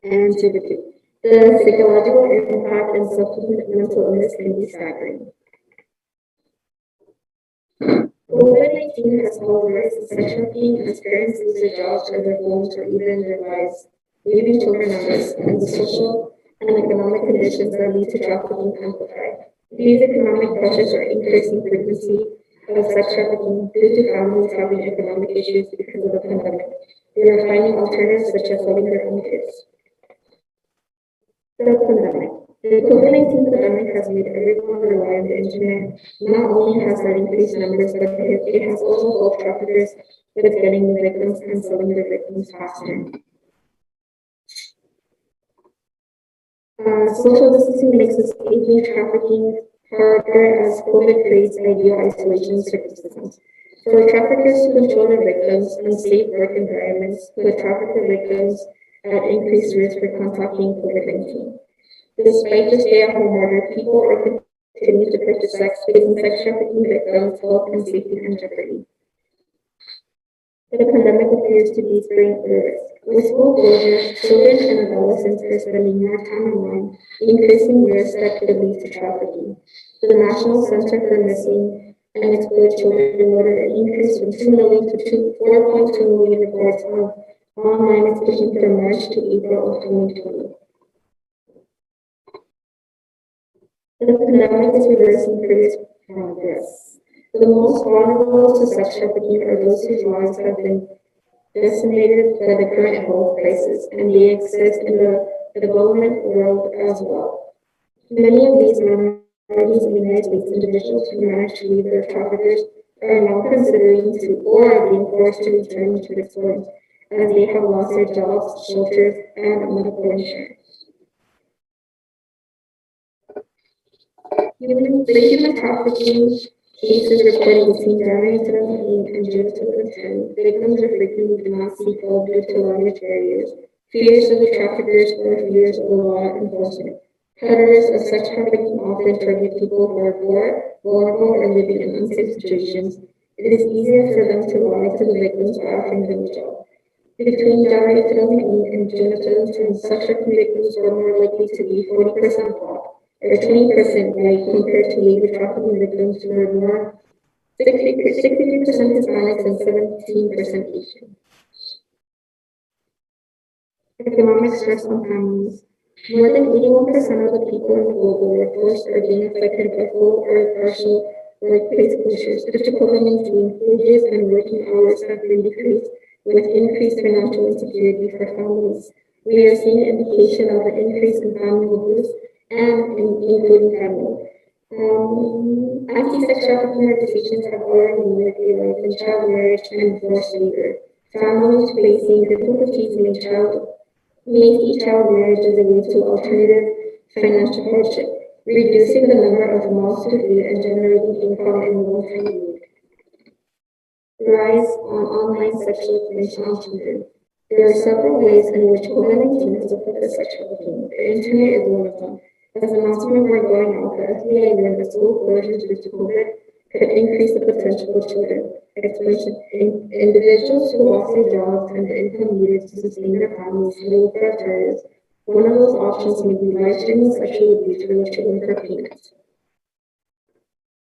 and servitude. The psychological impact and subsequent mental illness can be staggering. COVID-19 has caused rise in sex trafficking as parents lose their jobs or their homes or even their lives, leaving children at risk, and the social and economic conditions that lead to trafficking amplify. These economic pressures are increasing frequency of sex trafficking due to families having economic issues because of the pandemic. They are finding alternatives such as selling their own kids. The pandemic. The COVID-19 pandemic has made everyone rely on the internet. Not only has that increased numbers, but it has also helped traffickers with getting the victims and selling their victims faster. Social distancing makes escaping trafficking harder as COVID creates ideal isolation circumstances. For traffickers to control their victims, unsafe work environments put trafficker victims at increased risk for contracting COVID-19. Despite the stay-at-home order, people are continuing to purchase sex, placing sex trafficking victims' health and safety in jeopardy. The pandemic appears to be bringing a risk. With school closures, children and adolescents are spending more time online, increasing risk that could lead to trafficking. The National Center for Missing and Exploited Children noted an increase from 2 million to 4.2 million reports of online exploitation from March to April of 2020. The pandemic is reversing previous progress. The most vulnerable to sex trafficking are those whose lives have been decimated by the current health crisis, and they exist in the development world as well. Many of these minorities in the United States, individuals who manage to leave their traffickers are now considering to or are being forced to return to exploit, as they have lost their jobs, shelters, and medical insurance. The human trafficking cases reported between January 2008 and June 2010, victims of frequently do not seek help due to language barriers, fears of the traffickers, or fears of the law enforcement. Predators of sex trafficking often target people who are poor, vulnerable, or living in unsafe situations. It is easier for them to lie to the victims by offering them a job. Between January 2008 and June 2010, sex trafficking victims were more likely to be 40% Black, or 20% white compared to labor trafficking victims who were more 63% Hispanics, and 17% Asian. Economic stress on families. More than 81% of the people in the global workforce are being affected by full or partial workplace closures. Due to COVID-19, wages and working hours have been decreased, with increased financial insecurity for families. We are seeing indication of an increase in family abuse and including family. Anti-sex trafficking legislations have already manipulated in child marriage and forced labor. Families facing difficulties may see child marriage as a way to alternative financial hardship, reducing the number of mouths to feed and generating income in one family. Rise on online sexual information on children. There are several ways in which COVID-19 has affected sexuality. The internet is one of them. As announcements were going out, the FDA warned that school closures due to COVID could increase the potential of children. Explanation: individuals who lost their jobs and the income needed to sustain their families will look for alternatives. One of those options may be live streaming sexual abuse for their children for payments.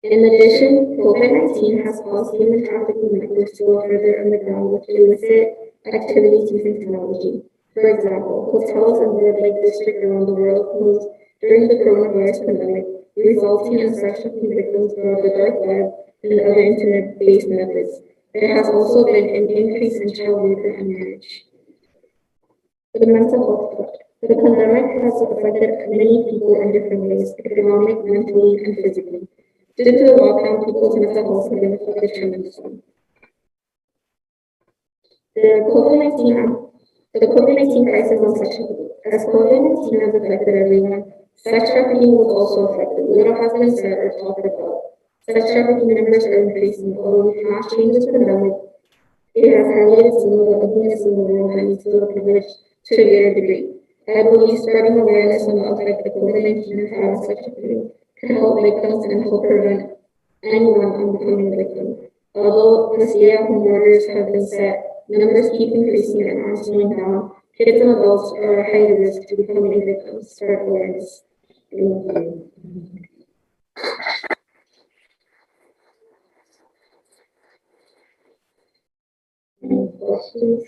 In addition, COVID-19 has caused human trafficking networks to go further underground with illicit activities using technology. For example, hotels in red light districts around the world closed during the coronavirus pandemic, resulting in sex trafficking victims throughout the dark web and other internet-based methods. There has also been an increase in child labor and marriage. The mental health effect. The pandemic has affected many people in different ways, economic, mentally, and physically. Due to the lockdown, people's mental health has been affected tremendously. The COVID-19 crisis on sexuality. As COVID-19 has affected everyone, sex trafficking was also affected. Little has been said or talked about. Sex trafficking numbers are increasing, although we cannot change this pandemic. It has highlighted some of the ugliness in the world that needs to be privileged to a greater degree. I believe spreading awareness on the effect of COVID-19 and having sex trafficking can help victims and help prevent anyone from becoming a victim. Although the stay-at-home orders have been set, numbers keep increasing and aren't slowing down. Kids and adults are at higher risk to becoming victims. Spread awareness. Thank you. Any questions?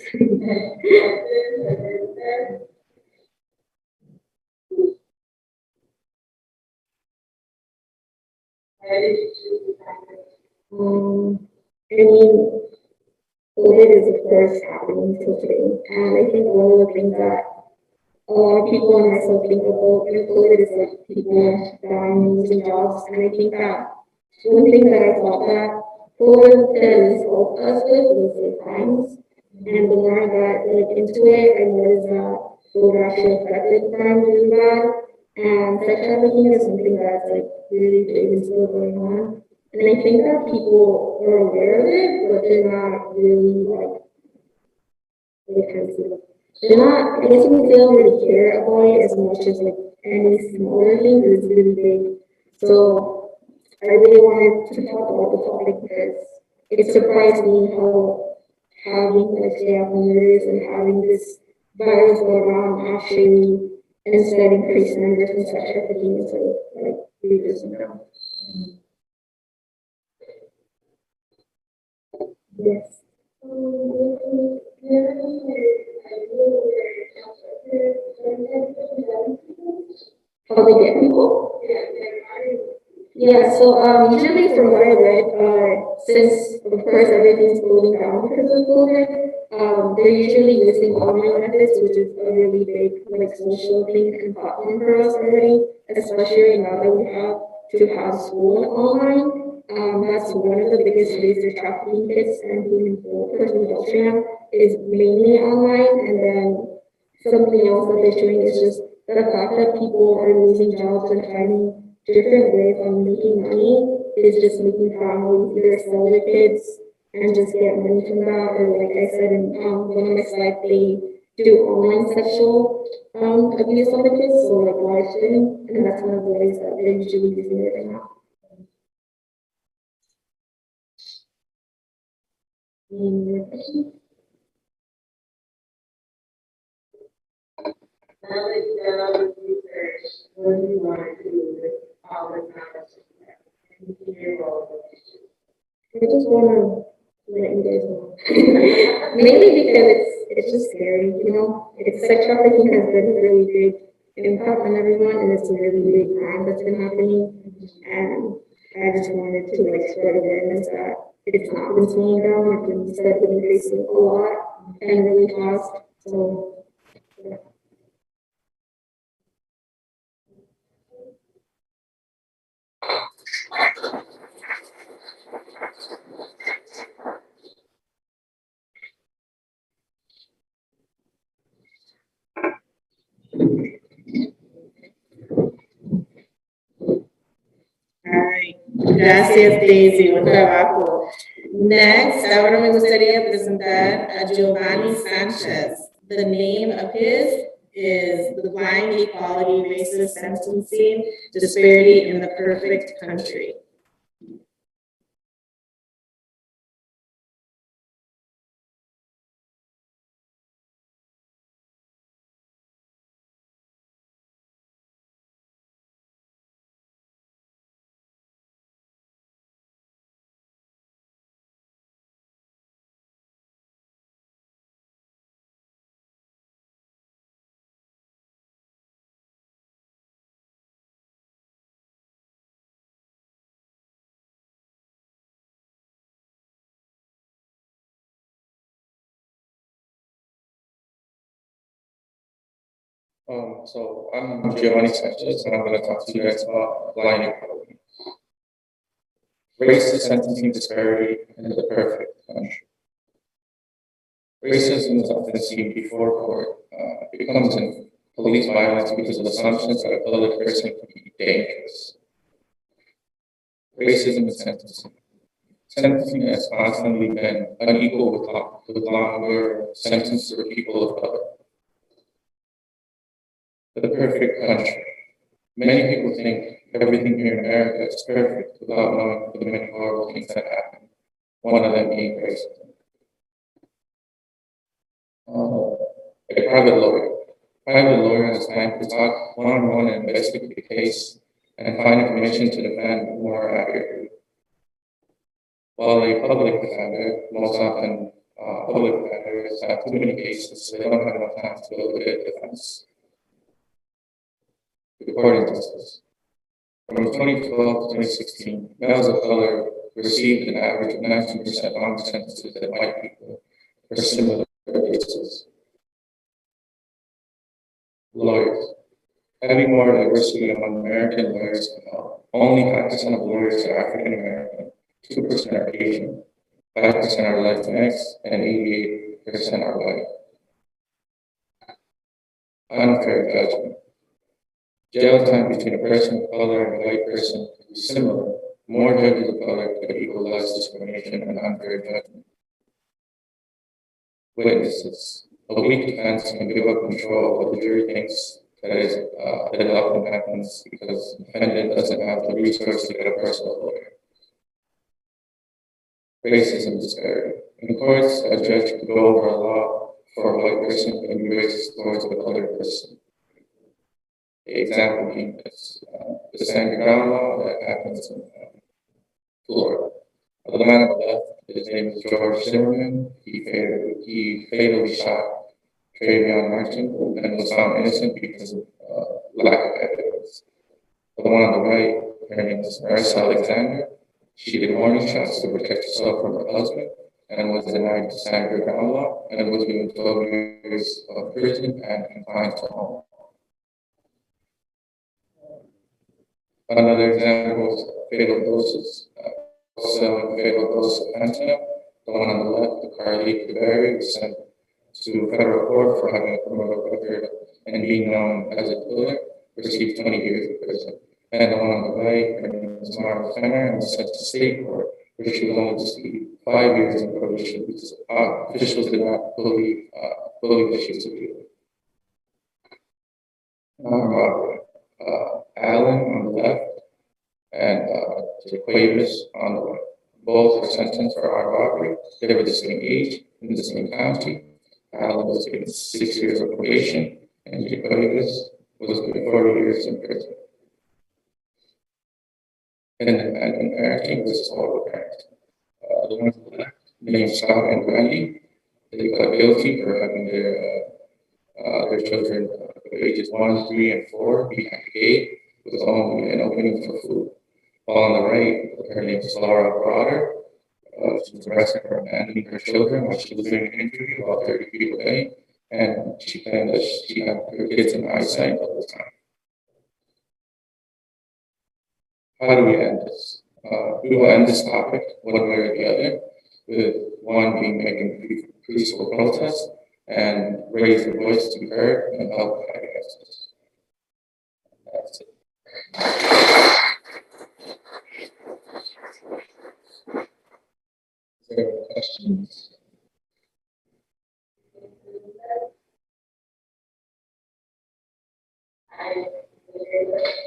I mean, COVID is of course happening till today, and I think one of the things that a lot of people and myself think about with COVID is like people dying and losing jobs, and I think that one thing that I thought that COVID could at least help us with was like crimes, and the more I got like into it, I noticed that COVID actually affected crime really bad, and sex trafficking is something that's like really big and still going on. And I think that people are aware of it, but they're not really like, they're not, I guess you they don't really care about it as much as like any smaller thing is really big. So I really wanted to talk about the topic because it surprised me how having like stay-at-home orders and having this virus go around actually instead increase numbers in sex trafficking instead of like reducing them. Yes. How they get people? Yeah, so usually from what I read, since of course everything's closing down because of COVID, they're usually using online methods, which is a really big like social thing and platform for us already, especially now that we have to have school online. That's one of the biggest ways they're trafficking kids and being person adultery now is mainly online, and then something else that they're doing is just the fact that people are losing jobs and finding different ways of making money is just making families either sell their kids and just get money from that, or like I said in one of my slides, they do online sexual abuse on the kids, so like live streaming, and that's one of the ways that they're usually using it right now. Any more questions? Now that you've done all this research, what do you want to do with all this knowledge? Your role. just wanna let you guys know. Mainly because it's just scary, you know? It's sex trafficking has been a really big impact on everyone, and it's a really big crime that's been happening. And I just wanted to like spread awareness that it's not been slowing down, it's been instead been increasing a lot and really fast. So yeah. Ay, gracias Daisy, buen trabajo. Next, ahora me gustaría presentar a Giovanni Sanchez. The name of his is The Blind Equality, Racist Sentencing, Disparity in the Perfect Country. So I'm Giovanni Sanchez, and I'm going to talk to you guys about blind equality. Racist sentencing disparity in the perfect country. Racism is often seen before court. It comes in police violence because of assumptions that a public person can be dangerous. Racism in sentencing. Sentencing has constantly been unequal with longer sentences for people of color. The perfect country. Many people think everything here in America is perfect without knowing the many horrible things that happen. One of them being racism. A private lawyer. Private lawyer has time to talk one-on-one and investigate the case and find information to defend more accurately. While a public defender, most often public defenders have too many cases, so they don't have enough time to build a good defense. The court injustice. From 2012 to 2016, males of color received an average of 19% longer sentences than white people for similar cases. Lawyers. Having more diversity among American lawyers can help. Only 5% of lawyers are African American, 2% are Asian, 5% are Latinx, and 88% are white. Unfair judgment. Jail time between a person of color and a white person could be similar. More judges of color could equalize discrimination and unfair judgment. Witnesses. A weak defense can give up control of what the jury thinks that it often happens because the defendant doesn't have the resource to get a personal lawyer. Racism disparity. In courts, a judge could go over a law for a white person and be racist towards a colored person. The example being this, the Sandra Brown law that happens in Florida. The man on the left, his name is George Zimmerman. He fatally shot Trayvon Martin and was found innocent because of lack of evidence. The one on the right, her name is Marissa Alexander. She did warning shots to protect herself from her husband and was denied the Sandra Brown law and was given 12 years of prison and confined to home. Another example is fatal doses. Selling fatal dose of fentanyl. The one on the left, the Carly Caberry, was sent to federal court for having a criminal record and being known as a dealer, received 20 years of prison. And the one on the right, her name is Mara Fenner, and was sent to state court, where she was only received 5 years in probation because officials did not believe that she was a dealer. Allen on the left and Jaquavis on the right. Both were sentenced for armed robbery. They were the same age in the same county. Allen was given 6 years of probation, and Jaquavis was given 40 years in prison. Independent parenting versus auto parenting. the ones left, named Scott and Randy, they pled guilty for having their children ages 1, 3, and 4 behind the gate with only an opening for food. While on the right, her name is Laura Broder. She was arrested for abandoning her children while she was doing an interview about 30 feet away, and she claimed that she had her kids in eyesight all the time. How do we end this? We will end this topic one way or the other, with one being making peaceful protests and raise your voice to be heard and help fight against this. That's it. Is there any questions?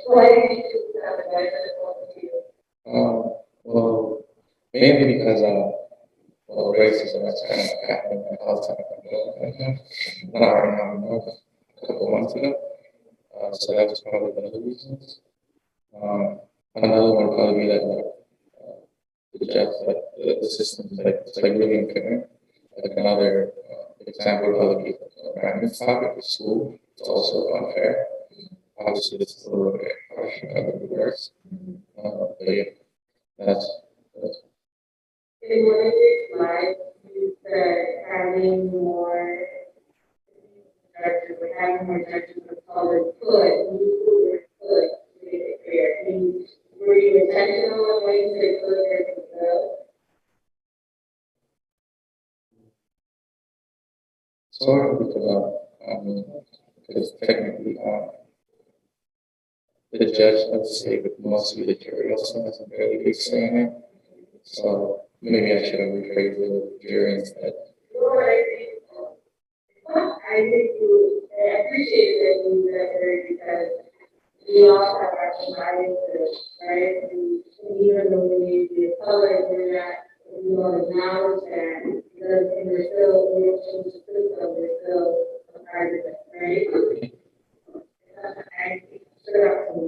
Why did you choose to have a diverse Well, mainly because well, racism is kind of happening all the time. Not right now, no, a couple months ago. So that was probably one of the reasons. Another one would probably be that the judge, like the system, it's like really unfair. Like another example would probably be Brandon's topic with school. It's also unfair. Obviously, this is a little bit harsh, reverse. But yeah, that's In one of your slides, you said having more judges, or having more judges of color could, you could make it fair. Were you intentional when you said could versus will? sort of because because technically, the judge, let's say, but mostly the jury also has a very big say in it. So maybe I should have rephrased the jury instead. I think you, I appreciate that you said there because we all have our own biases, right? And even though we be color, we're not, we don't acknowledge that because we're still, we're still the system, we're still a part of it, right? I stood up to me.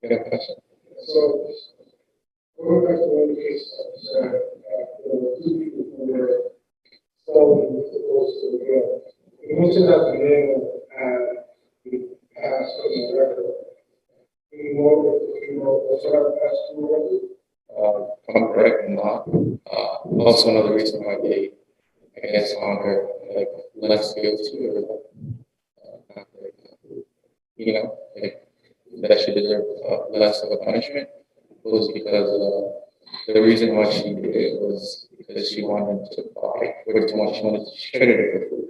Good question. So, going back to one case, there were two people who were selling supposed to go. You mentioned that the male passed on the record. Do you know what sort of passed on the record? If I'm correct or not. Also another reason why they, I guess, found her like less guilty or not, you know, like that she deserved less of a punishment was because the reason why she did it was because she wanted to buy, or she traded it for food.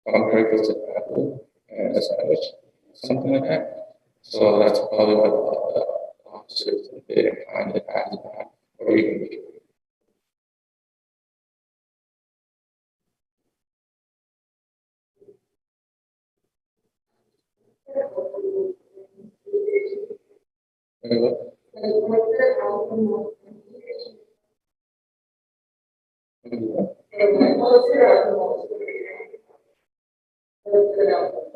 If I'm correct, it was a apple and a sandwich, something like that. So that's probably what the officers didn't find it as bad or even guilty. Wait, what? What's the outcome of communication? And what's the outcome of communication? What's the outcome?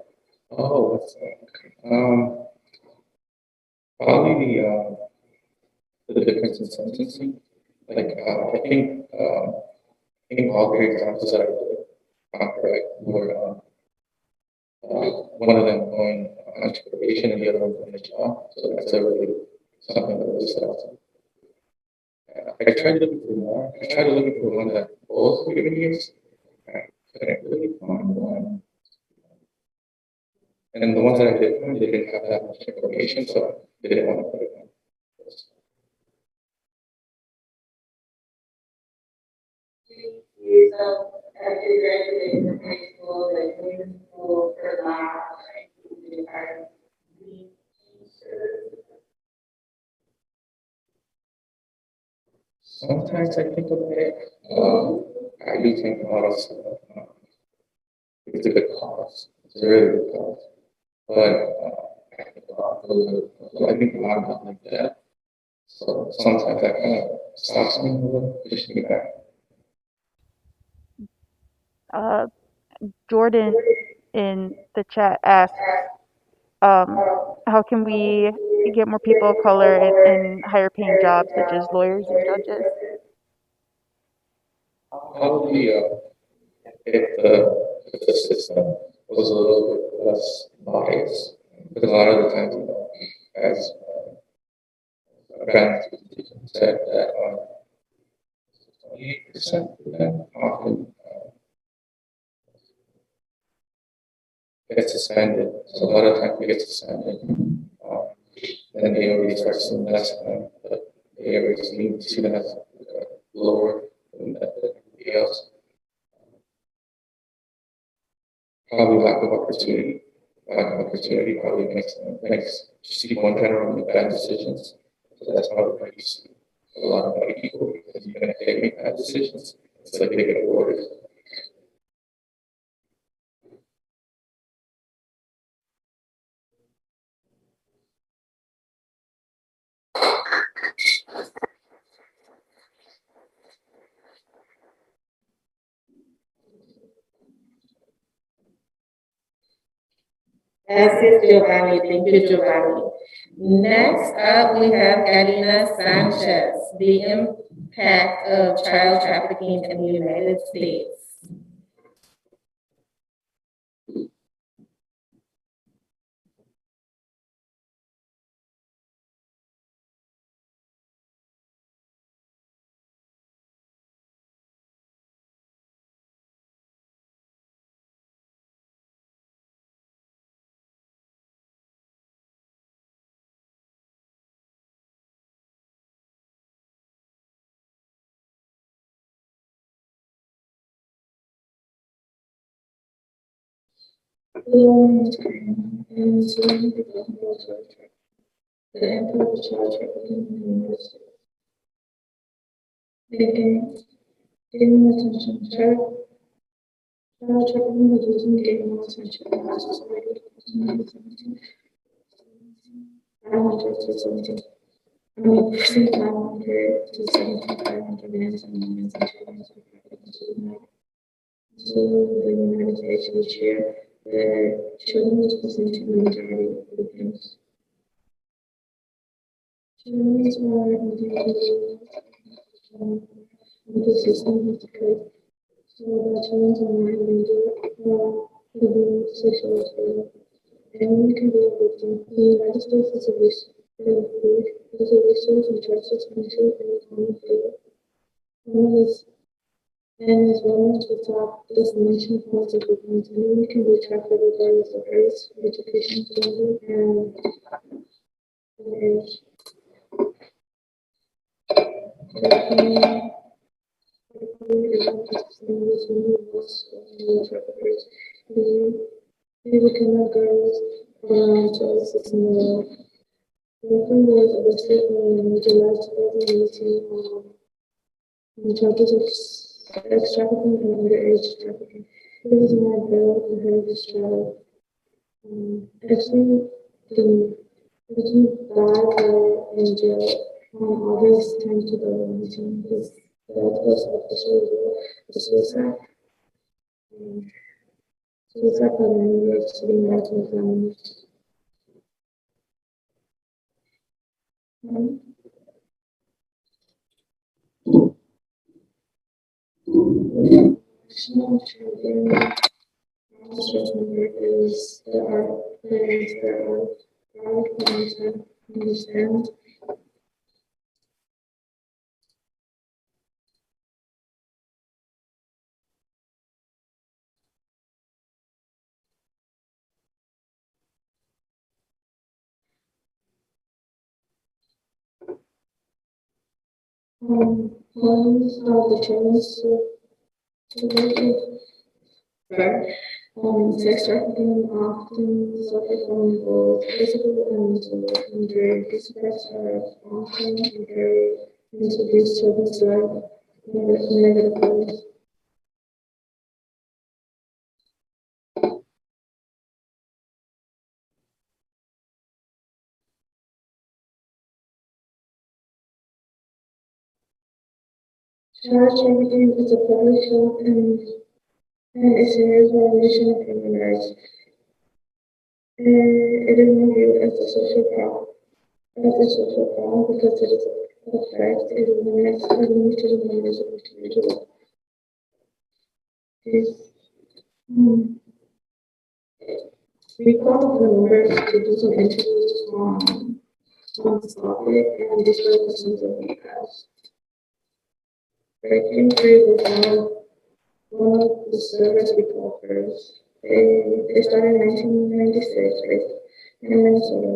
Oh, what's that? Probably the difference in sentencing. Like I think all three examples that I did, correct, were one of them going on probation and the other one going to jail. So that's a really something that really stood out to me. I tried looking for more. I tried looking for one that both were given years. I couldn't really find one. And the ones that I did find, they didn't have that much information, so they didn't want to put it on. So after graduating from high school, like going to school for law, like you are being teachers. Sometimes I think about it. I do think a lot of stuff. It's a good cause. It's a really good cause. But I think a lot of them like that. So sometimes that kind of stops me a little, pushes me back. Uh, Jordan in the chat asked, how can we get more people of color in higher paying jobs such as lawyers and judges? Probably, if the system was a little bit less biased, because a lot of the times, as Grant said, that 28% of them often get suspended. So a lot of times we get suspended. And they already start seeing less of them, but they already see them as lower than everybody else. Probably lack of opportunity. Lack of opportunity probably makes just people in general make bad decisions. So that's probably why you see a lot of white people, because even if they make bad decisions, it's like they get rewarded. Gracias, Giovanni. Thank you, Giovanni. Next up, we have Karina Sanchez, the impact of child trafficking in the United States. The impact of child trafficking in the United States. Getting attention. Child trafficking is losing getting more attention in our society. I don't know if it's 17. I mean, since 500 to 7,500 men and women and children are trafficked into the United States each year. The children represent the majority of the victims. Children are the system has occurred, so that children are not endangered to be sexually exploited. Anyone can be a victim. The United States is a resource and justice country and is one of the top destination points of victims. Anyone can be trafficked regardless of race, education, gender, and age. People cannot girls around justice in the world. The victim was arrested in July 2018 on charges of sex trafficking and underage trafficking. He was not bail and heard his trial. Actually, the victim died in jail on August 10, 2019. His death was officially a suicide. Suicide by New York City medical examiners. National champion is the art players that are proud to understand. Homes are the chance to sex trafficking often suffer from both physical and mental injury. These effects are often carried into these children's life negatively. Child trafficking is a public health and a serious violation of human rights. It is not viewed as a social problem. as a social problem because it is affects it limits the limited numbers of individuals. Is we call the members to do some interviews on this topic, and these were the questions that we asked. Breaking free was one of the service we call first. They started in 1996, right, in Minnesota.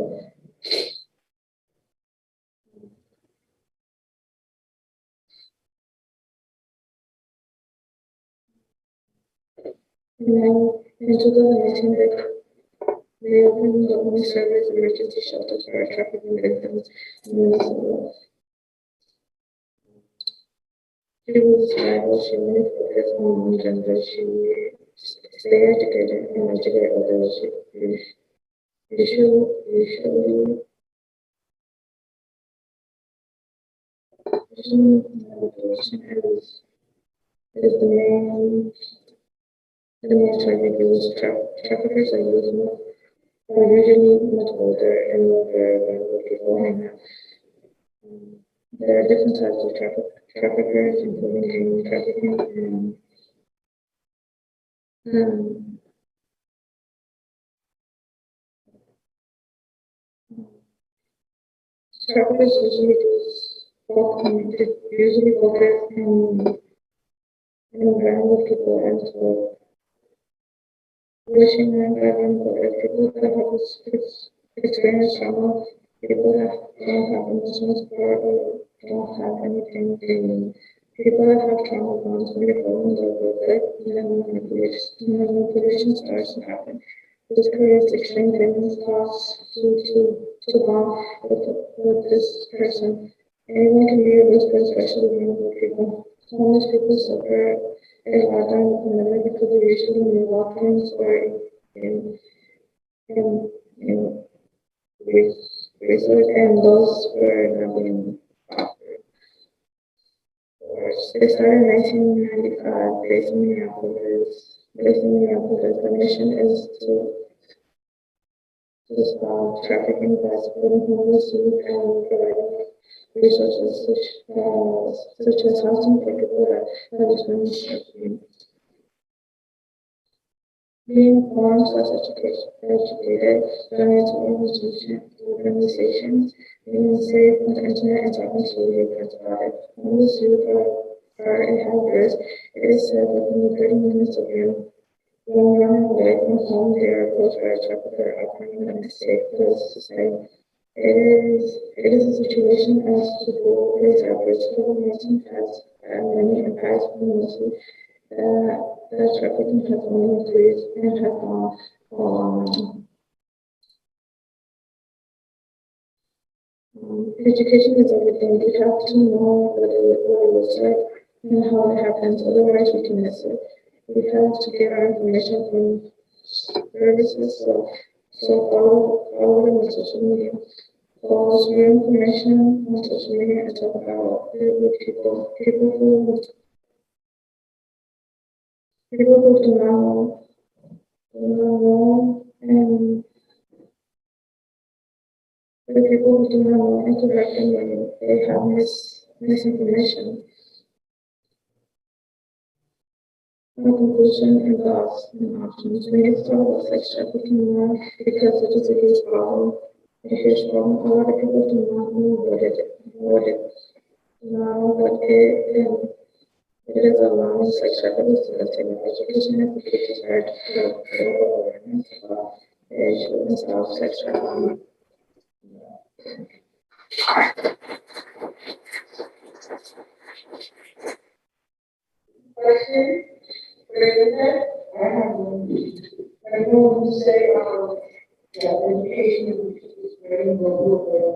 And then in 2019, they opened the only service emergency shelters for trafficking victims in Minnesota. She was vital, she really focused on one gender, she stayed educated and educate others. Usually manipulation is the main target used. Traffickers are usually much older and more vulnerable people hang out. There are different types of traffickers, including human trafficking and traffickers usually focus in vulnerable people and so wishing and vulnerable people that have experienced trauma, people that don't have emotional support or don't have anything they need. People that have trauma bonds when they fall in love with it, and then manipulation starts to happen. This creates extreme payments costs to bond with this person. Anyone can be a risk, especially vulnerable people. Homeless people suffer a lot during the pandemic because they're usually in walk-ins or in resort, and those were not being offered. They started in 1995 based in Minneapolis. The mission is to stop trafficking by supporting homeless youth and providing resources such as housing for people that have experienced trafficking. Being informed educated, donate to organizations, being safe on the internet and talking to your friends about it. Homeless youth are a high risk. It is said within the 30 minutes of when running away from home, they are approached by a trafficker offering them a safe place to stay. It is a situation as to who is at risk. COVID-19 has many impacts, mostly that trafficking has only increased and has gone on. Education is everything. We have to know what it looks like and how it happens, otherwise we can miss it. We have to get our information from services, so follow them on social media. Follow your information on social media and talk about it with people who do not know, and the people who do not know and correct them when they have misinformation. In conclusion, and thoughts and options, we need to talk about sex trafficking more because it is a huge problem. A huge problem. A lot of people do not know what it is allowing sex traffickers to continue. Education and education are to build awareness about the issue and stop sex trafficking. Question? I want to say that education is very important.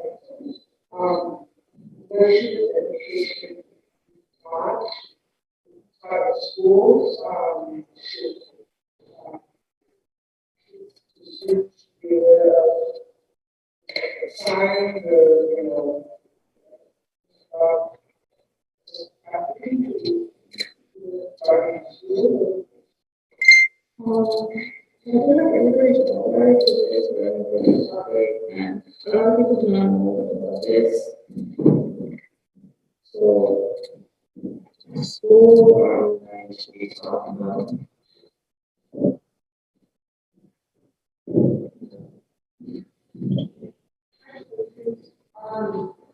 Where should education be taught? At schools, should be aware of signs, happening starting school. I feel like everybody should talk about it because it is a very important topic and a lot of people do not know about this. So, school or online should be talking about.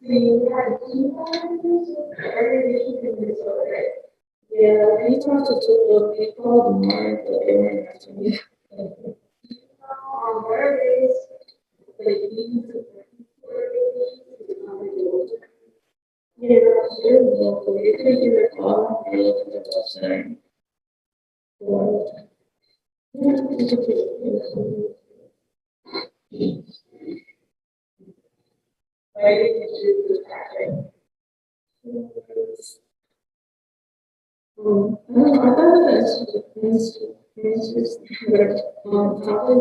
We had two times, yeah, we talked to two of people, Mark, but they weren't actually. Birthdays, like, yeah, sure, local, you could do it all, or look at the website. Or, yeah, you could do it. Why did you do that? I don't know, I thought that's just topic,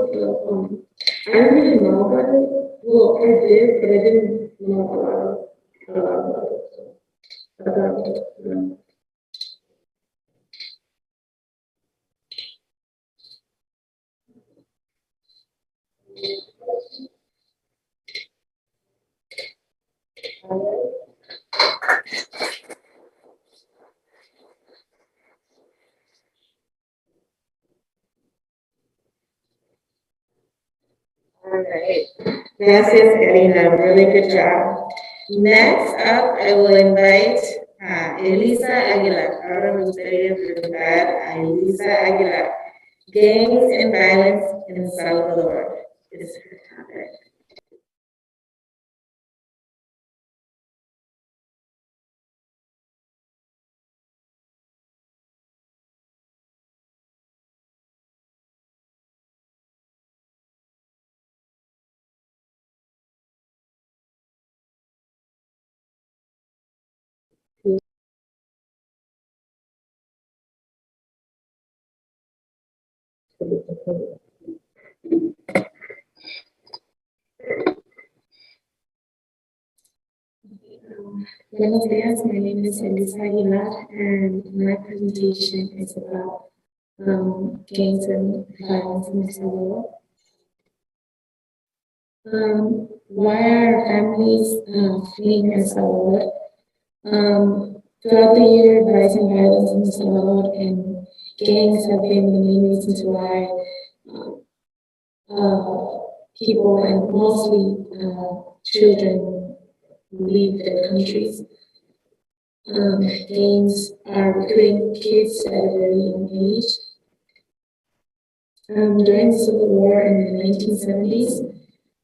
I don't really know about it. Well, I did, but I didn't know a lot about it. So I thought, all right. Gracias, Karina. Really good job. Next up, I will invite Elisa Aguilar. Ahora me gustaría presentar a Elisa Aguilar. Gangs and violence in El Salvador is her topic. Buenos días, my name is Elisa Aguilar, and my presentation is about gangs and violence in El Salvador. Why are families fleeing El Salvador? Throughout the year, rising violence in El Salvador and gangs have been the main reasons why people, and mostly children, leave their countries. Gangs are recruiting kids at a very young age. During the Civil War in the 1970s,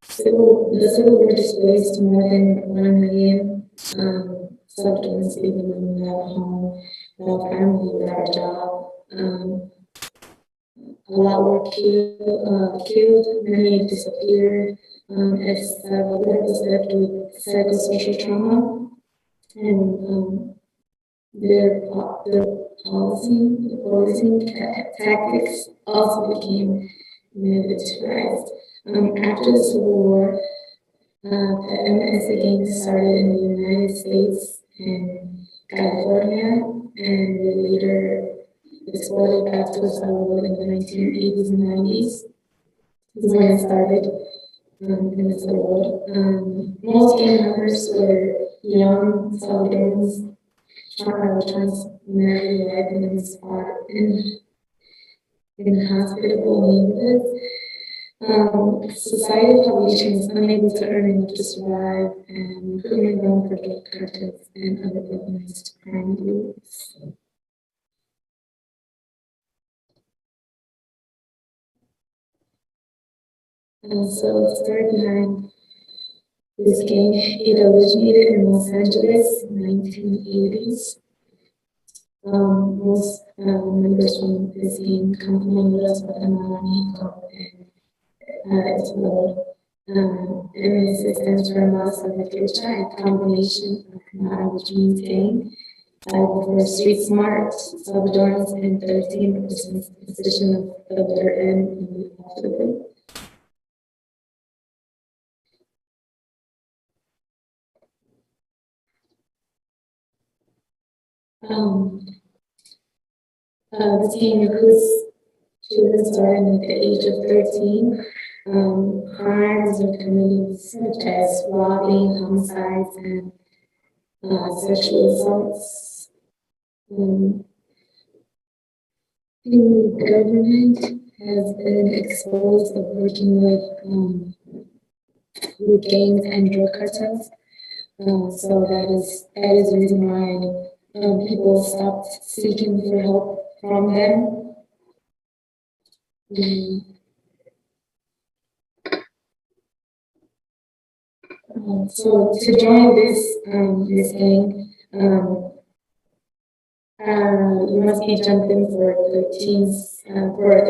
the Civil War displaced more than 1 million Salvadorans living without a home, without family, without a job. A lot were killed, many disappeared. As Salvador was left with psychosocial trauma, and their policing tactics also became militarized. After the Civil War, the MS again started in the United States and California, and they later exported back to El Salvador in the 1980s and 90s. This is when it started in El Salvador. Most gang members were young Salvadorans trying to marry life in this spot in hospitable neighborhoods. Society population is unable to earn enough to survive, and recruitment grown for drug cartels and other organized crime groups. So the story behind this gang, it originated in Los Angeles in the 1980s. Most members from this gang come from Honduras, Guatemala, Mexico, and El Salvador. MS stands for Mala Salvatrucha, a combination of Mara, which means gang, for street smart Salvadorans, and 13 represents the position of the letter N in the alphabet. This gang recruits children starting at the age of 13. Crimes are committed such as robbing, homicides, and sexual assaults. The government has been exposed of working with gangs and drug cartels. So that is the reason why people stopped seeking for help from them. So to join this gang, you must be jumped in for a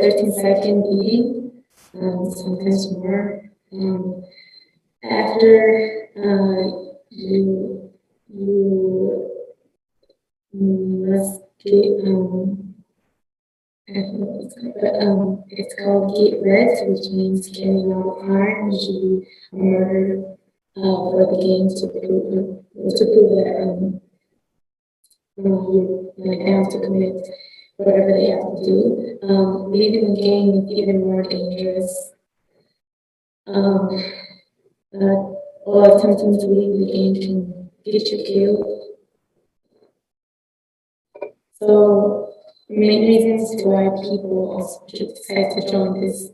13-second beating, sometimes more. After you must get I forget what it's called, but it's called get red, which means carrying out a crime, usually a murder, for the gang to prove that you're like down to commit whatever they have to do. Leaving the gang is even more dangerous. Or attempting to leave the gang can get you killed. So the main reasons to why people also decide to join this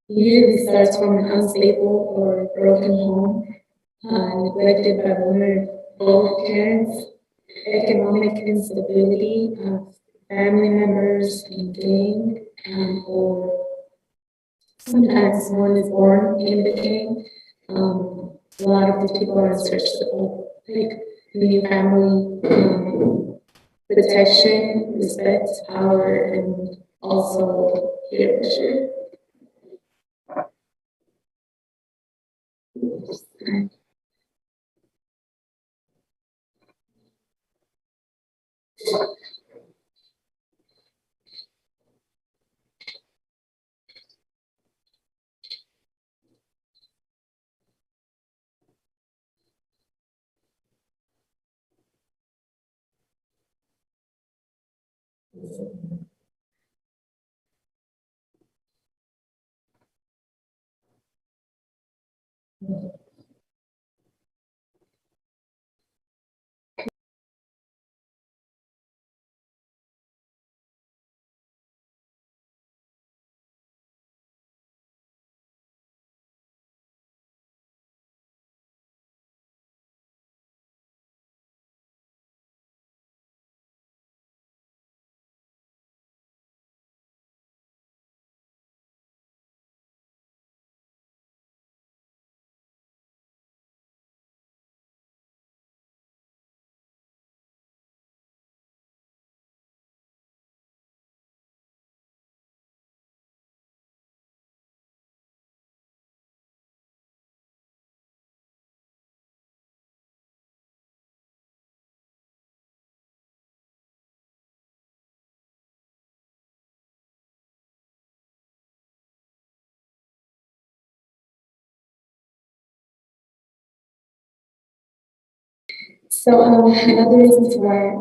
usually starts from an unstable or broken home, neglected by one or both parents, economic instability of family members in gang, or sometimes one is born in the gang. A lot of these people are in search of like new family, protection, respect, power, and also peer pressure. So another reason why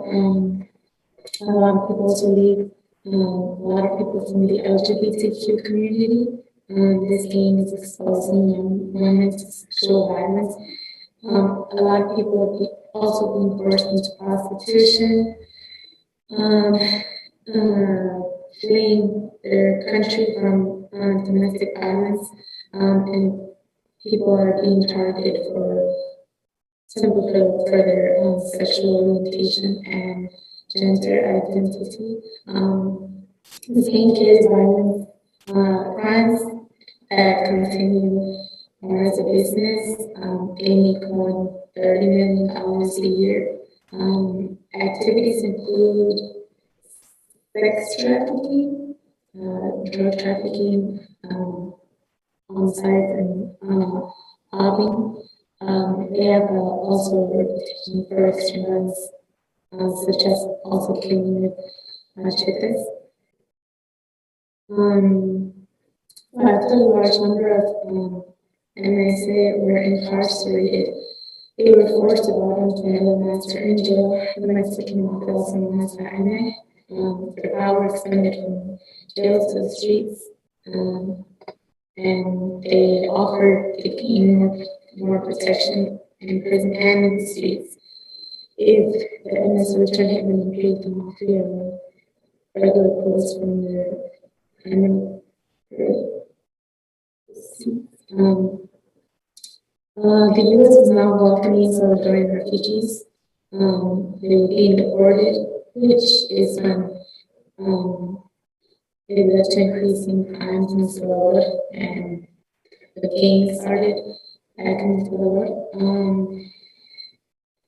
a lot of people also leave, a lot of people from the LGBTQ community. This game is exposing young women to sexual violence. A lot of people are also being forced into prostitution, fleeing their country from domestic violence, and people are being targeted simply for their sexual orientation and gender identity. This game carries violence crimes that continue as a business. They make more than $30 million a year. Activities include sex trafficking, drug trafficking, on-site and robbing. They have also a reputation for extreme violence, such as also killing with machetes. After a large number of MSA were incarcerated, they were forced to go into another master in jail, the Mexican mafia, also known as the AME. their power expanded from jails to the streets. And they offered to gain more protection in prison and in the streets. If the inmates returned had been freed, the mafia or regular police from their criminal the U.S. is now welcoming Salvadoran refugees. They were being deported, which is it led to increasing crimes in Salvador, and the gang started back in Salvador.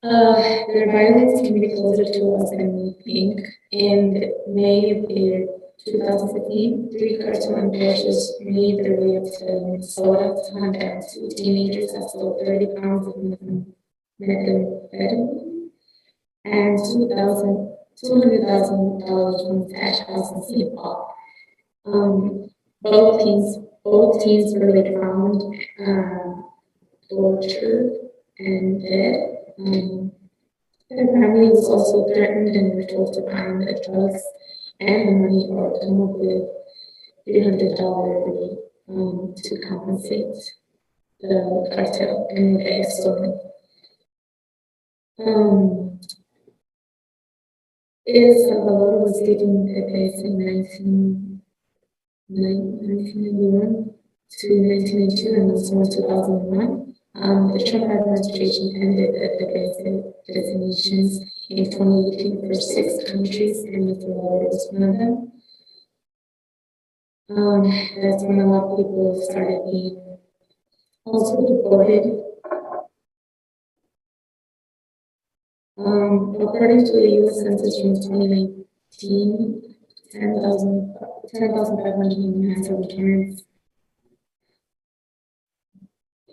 Their violence can be closer to us than we think. In May of the year 2015, 3 cartel enforcers made their way up to Minnesota to hunt down 2 teenagers that sold 30 pounds of methamphetamine and $200,000 from a stash house in St. Paul. Both teams were later found tortured and dead. Their family was also threatened and were told to find the drugs and the money or come up with $300 to compensate the cartel and what they had stolen. El Salvador was given the base in 1991 to 1992 and also in 2001. The Trump administration ended the designations in 2018 for 6 countries, and Salvador was one of them. That's when a lot of people started being also deported. According to the U.S. Census from 2019, 10,509 Salvadorans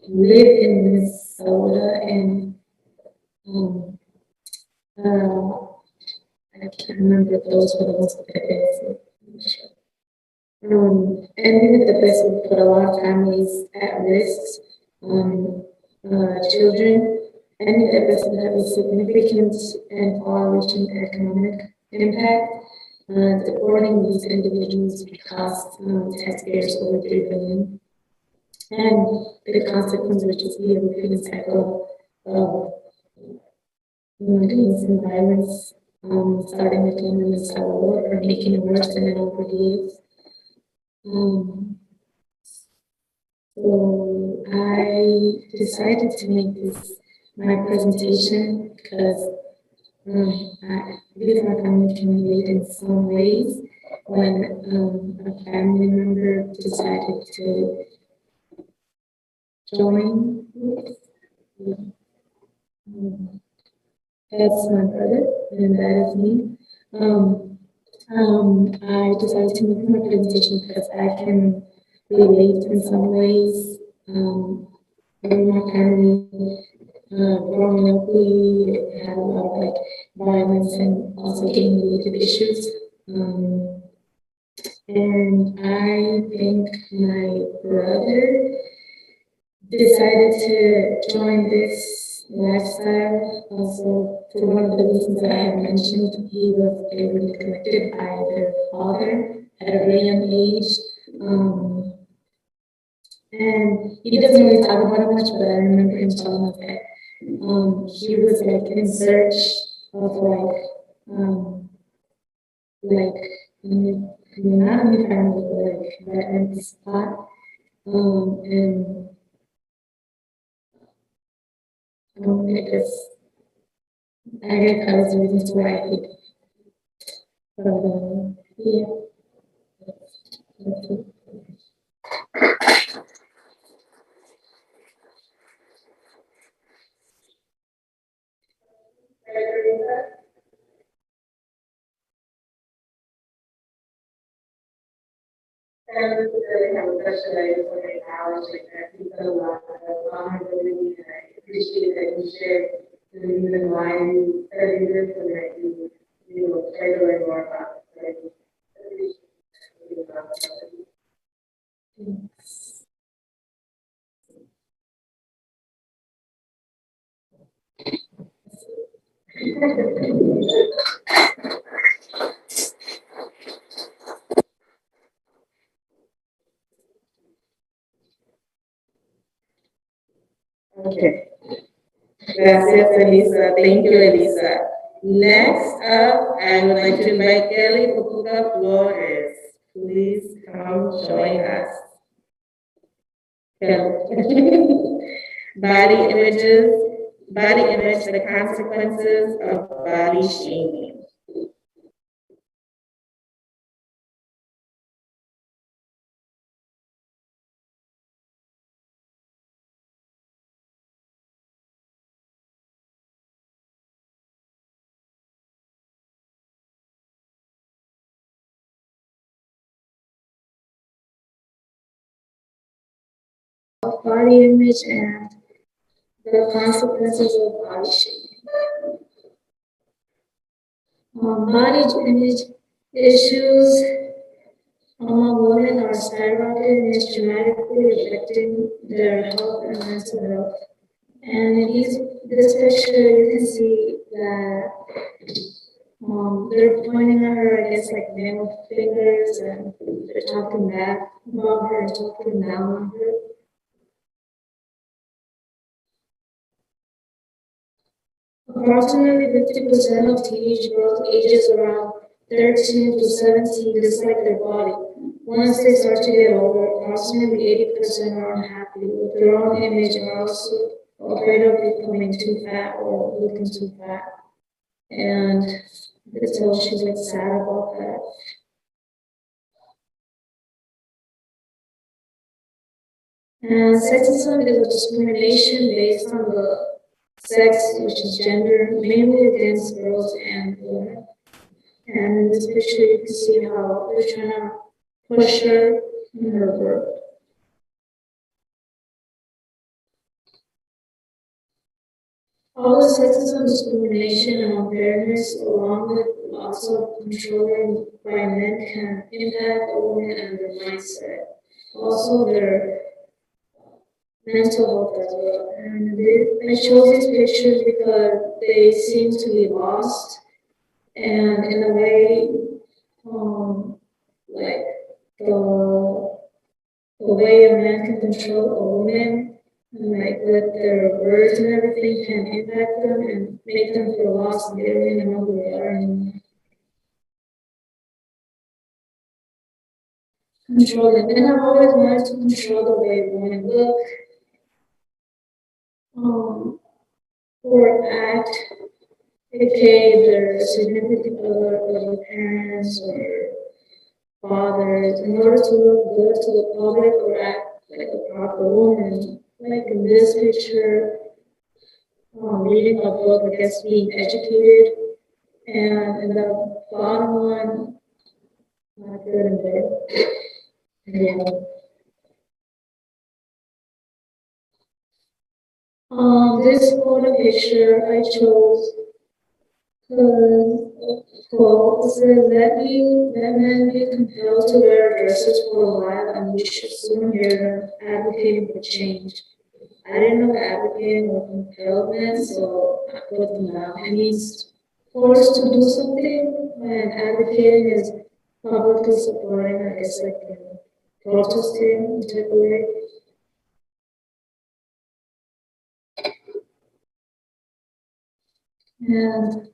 live in Minnesota, and I can't remember if those were the ones with the best. Ending the best would put a lot of families at risk. Children, ending the best would have a significant and far-reaching economic impact. Deporting these individuals would cost taxpayers over $3 billion. And the consequence, which is the repeating cycle of gangs and violence, starting again in El Salvador, or making it worse than it already is. So I decided to make this my presentation because I believe my family can relate in some ways when a family member decided to join. That's my brother, and that is me. I decided to make my presentation because I can relate in some ways. In my family, growing up, we had a lot of violence and also gang-related issues. And I think my brother decided to join this lifestyle also for one of the reasons that I have mentioned. He was neglected by their father at a very young age. And he doesn't really talk about it much, but I remember him telling us that he was in search of not only family but that empty spot. And I guess that was the reason why I did. But yeah. That's it. Really have a question that I just want to acknowledge that you put a lot of vulnerability, and I appreciate that you shared the reason why you study this and that you try to learn more about it. I appreciate Okay. Gracias, Elisa. Thank you, Elisa. Next up, I would like to invite Kelly Pupuga Flores. Please come join us. Kelly. Body image, the consequences of body shaming. Body image and the consequences of body shaming. Body image issues among women are skyrocketing and is dramatically affecting their health and mental health. And in this picture, you can see that they're pointing at her, I guess, like nail fingers, and they're talking back about her and talking down on her. Approximately 50% of teenage girls ages around 13 to 17 dislike their body. Once they start to get older, approximately 80% are unhappy with their own image and are also afraid of becoming too fat or looking too fat. And it's all she's like sad about that. And sexism is a discrimination based on the sex, which is gender, mainly against girls and women. And in this picture, you can see how they're trying to push her in her work. All the sexism, discrimination, and unfairness, along with lots of controlling by men, can impact a woman and their mindset. Also, their mental health as well. And I chose these pictures because they seem to be lost, and in a way, like the way a man can control a woman, and like with their words and everything, can impact them and make them feel lost, and they don't even know who they are anymore. Control them. And I've always wanted to control the way women look, or act, aka their significant other, or their parents, or fathers, in order to look good to the public or act like a proper woman. Like in this picture, reading a book, I guess being educated, and in the bottom one, not good in bed. Yeah. This photo picture I chose quote, it says that men be compelled to wear dresses for a while, and we should soon hear them advocating for change. I didn't know what advocating or compelled meant, so I put them down. It means forced to do something, and advocating is publicly supporting, I guess, like protesting type of way. And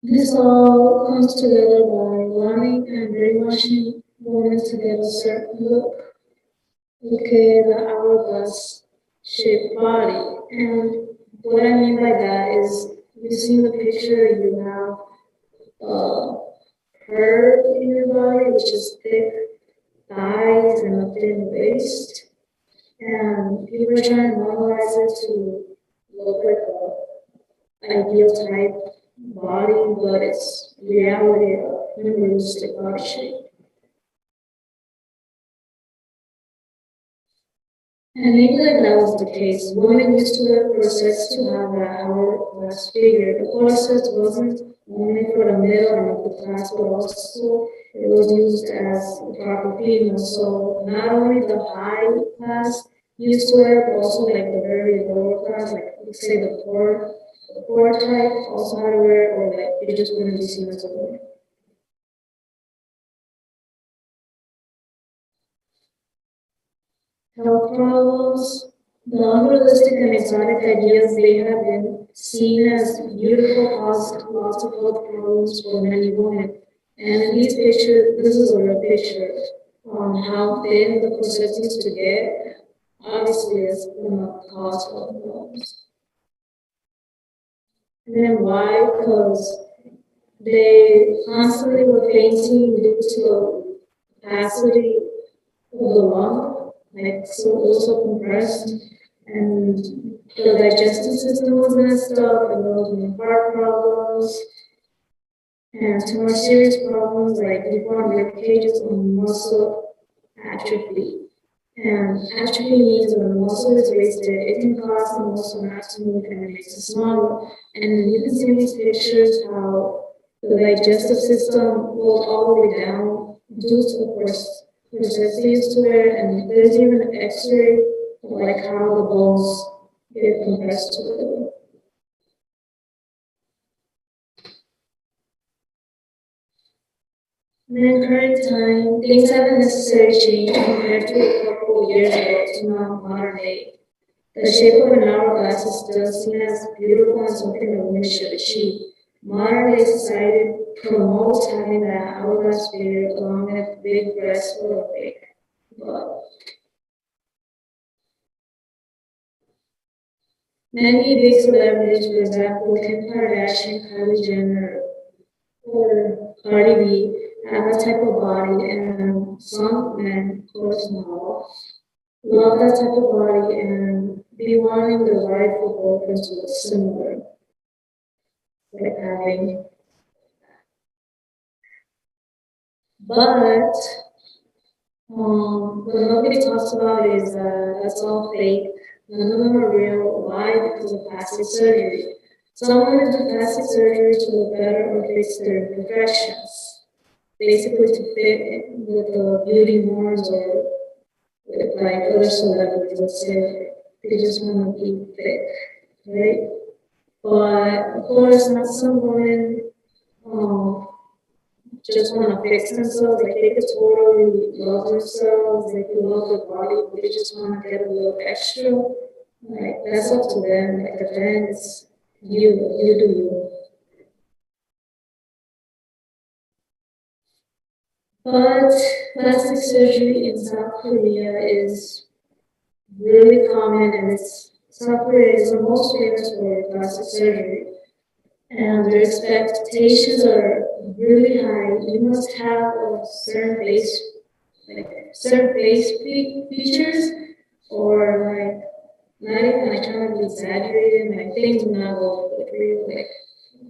this all comes together by wanting and brainwashing women to get a certain look, okay, the hourglass shaped body. And what I mean by that is, you see the picture, you have curve in your body, which is thick thighs and a thin waist. And people are trying to normalize it to look like an ideal type body, but it's reality of unrealistic body shape. And maybe like that was the case. Women used to wear corsets to have that hourglass figure. The corset wasn't only for the middle and upper class, but also it was used as the proper female. So not only the high class used to wear, but also like the very lower class, like let's say the poor type also had to wear, or like it just wouldn't be seen as a woman. Health problems, The unrealistic and exotic ideas they have been seen as beautiful cause lots of health problems for many women. And in these pictures, this is a real picture on how thin the processing to get. Obviously, it's gonna cause health problems. And then why? Because they constantly were fainting due to the capacity of the lung, like so also compressed, and the digestive system was messed up, and there was heart problems, and some more serious problems like deformed rib cages and muscle atrophy. And atrophy means when the muscle is wasted, it can cause the muscle not to move and it makes it smaller. And you can see in these pictures how the digestive system goes all the way down due to the process they used to wear, and there's even an x-ray of like how the bones get compressed together. And in current time, things haven't necessarily changed compared to a couple of years ago to now modern day. The shape of an hourglass is still seen as beautiful and something that women should achieve. Modern day society promotes having that hourglass figure along with big breasts or a big butt. Many big celebrities, for example, Kim Kardashian, Kylie Jenner, or Cardi B, have a type of body, and some men, of course, not love that type of body and be wanting the wife or boyfriend to look similar, like having. But what nobody talks about is that's all fake. None of them are real. Why? Because of plastic surgery. Some women do plastic surgery to look better or fix their imperfections, basically to fit in with the beauty norms or with like other celebrities. Let's say they just want to be fit, right? But of course, not some women just want to fix themselves. Like they could totally love themselves. They could love their body, but they just want to get a little extra. Like that's up to them. Like again, it's you do you. But plastic surgery in South Korea is really common, and South Korea is the most famous for plastic surgery. And their expectations are really high. You must have a certain face, like certain features, or like not even like trying to be exaggerated. Like things do not go for you, like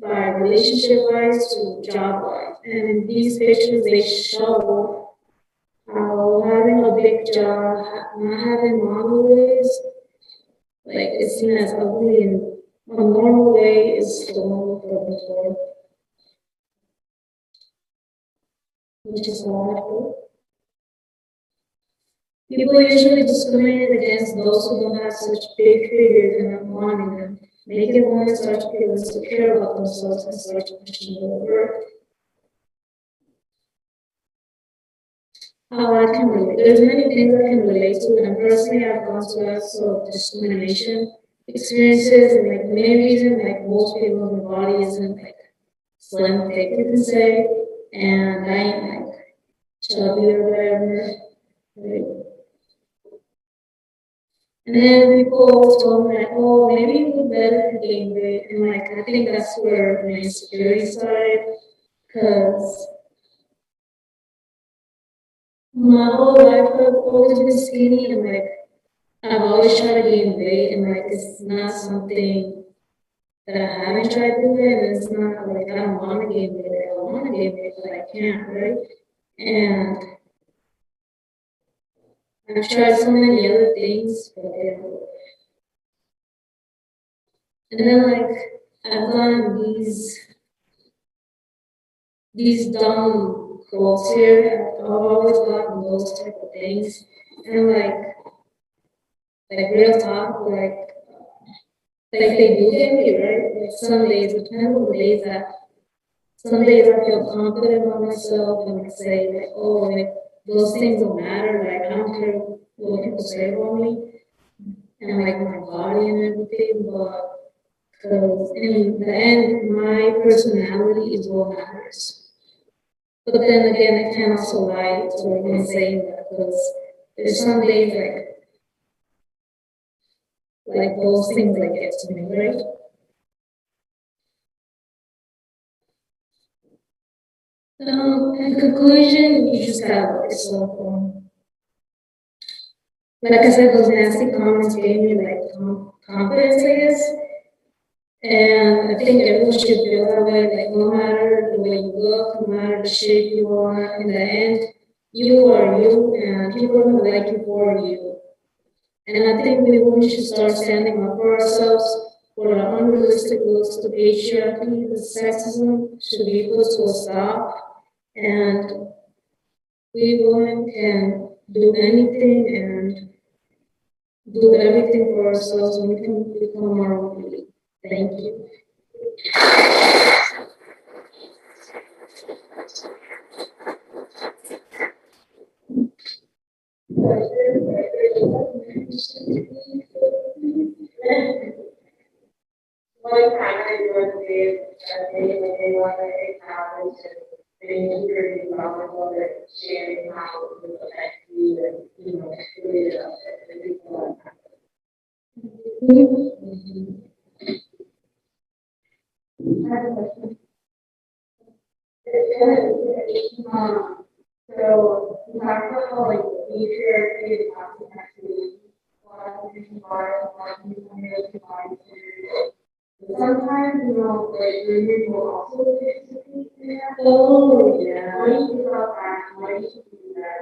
by relationship wise to job wise. And in these pictures, they show how having a big jaw, not having monoliths, like it's seen as ugly, and a normal way is the one we're looking for, which is all. People usually discriminate against those who don't have such big figures and are wanting them, making women start to feel insecure about themselves and start to question their worth. How I can relate. There's many things I can relate to, and personally I've gone through lots of discrimination experiences, and like the main reason like most people in the body isn't like slim thick, you can say, and I ain't like chubby or whatever, right? And then people always told me like, oh, maybe you look better if you gain weight, and like I think that's where my insecurity started, because my whole life I've always been skinny, and like I've always tried to gain weight, and like it's not something that I haven't tried to do, and it's not like I don't want to gain weight, I want to gain weight, but I can't, right? And I've tried so many other things, but they don't work. And then like I've gotten these dumb quotes here. I've always gotten those type of things, and like real talk, like they do get me, right? Like some days, it depends on the days that some days I feel confident about myself and I say like, oh, like those things don't matter. Like I don't care what people say about me. and like my body and everything, but because in the end, my personality is what matters. But then again, I can't also lie to like in saying that because there's some days like those things like get to me, right? In conclusion, you just gotta work yourself on. Like I said, those nasty comments gave me like confidence, I guess. And I think everyone should feel that way, like no matter the way you look, no matter the shape you are, in the end, you are you and people are gonna like you for you. And I think we women should start standing up for ourselves, for the unrealistic looks, the patriarchy, the sexism should be put to a stop. And we women can do anything and do everything for ourselves and we can become our own beauty. Thank you. One comment you want to say that they want to acknowledge and thank you for being vulnerable and sharing how it will affect you and, you know, really affect people. I have a question. So you talked about how like patriarchy is actually sometimes, you know, like women will also participate in that. Oh, yeah. What do you think about that? Why do you do that?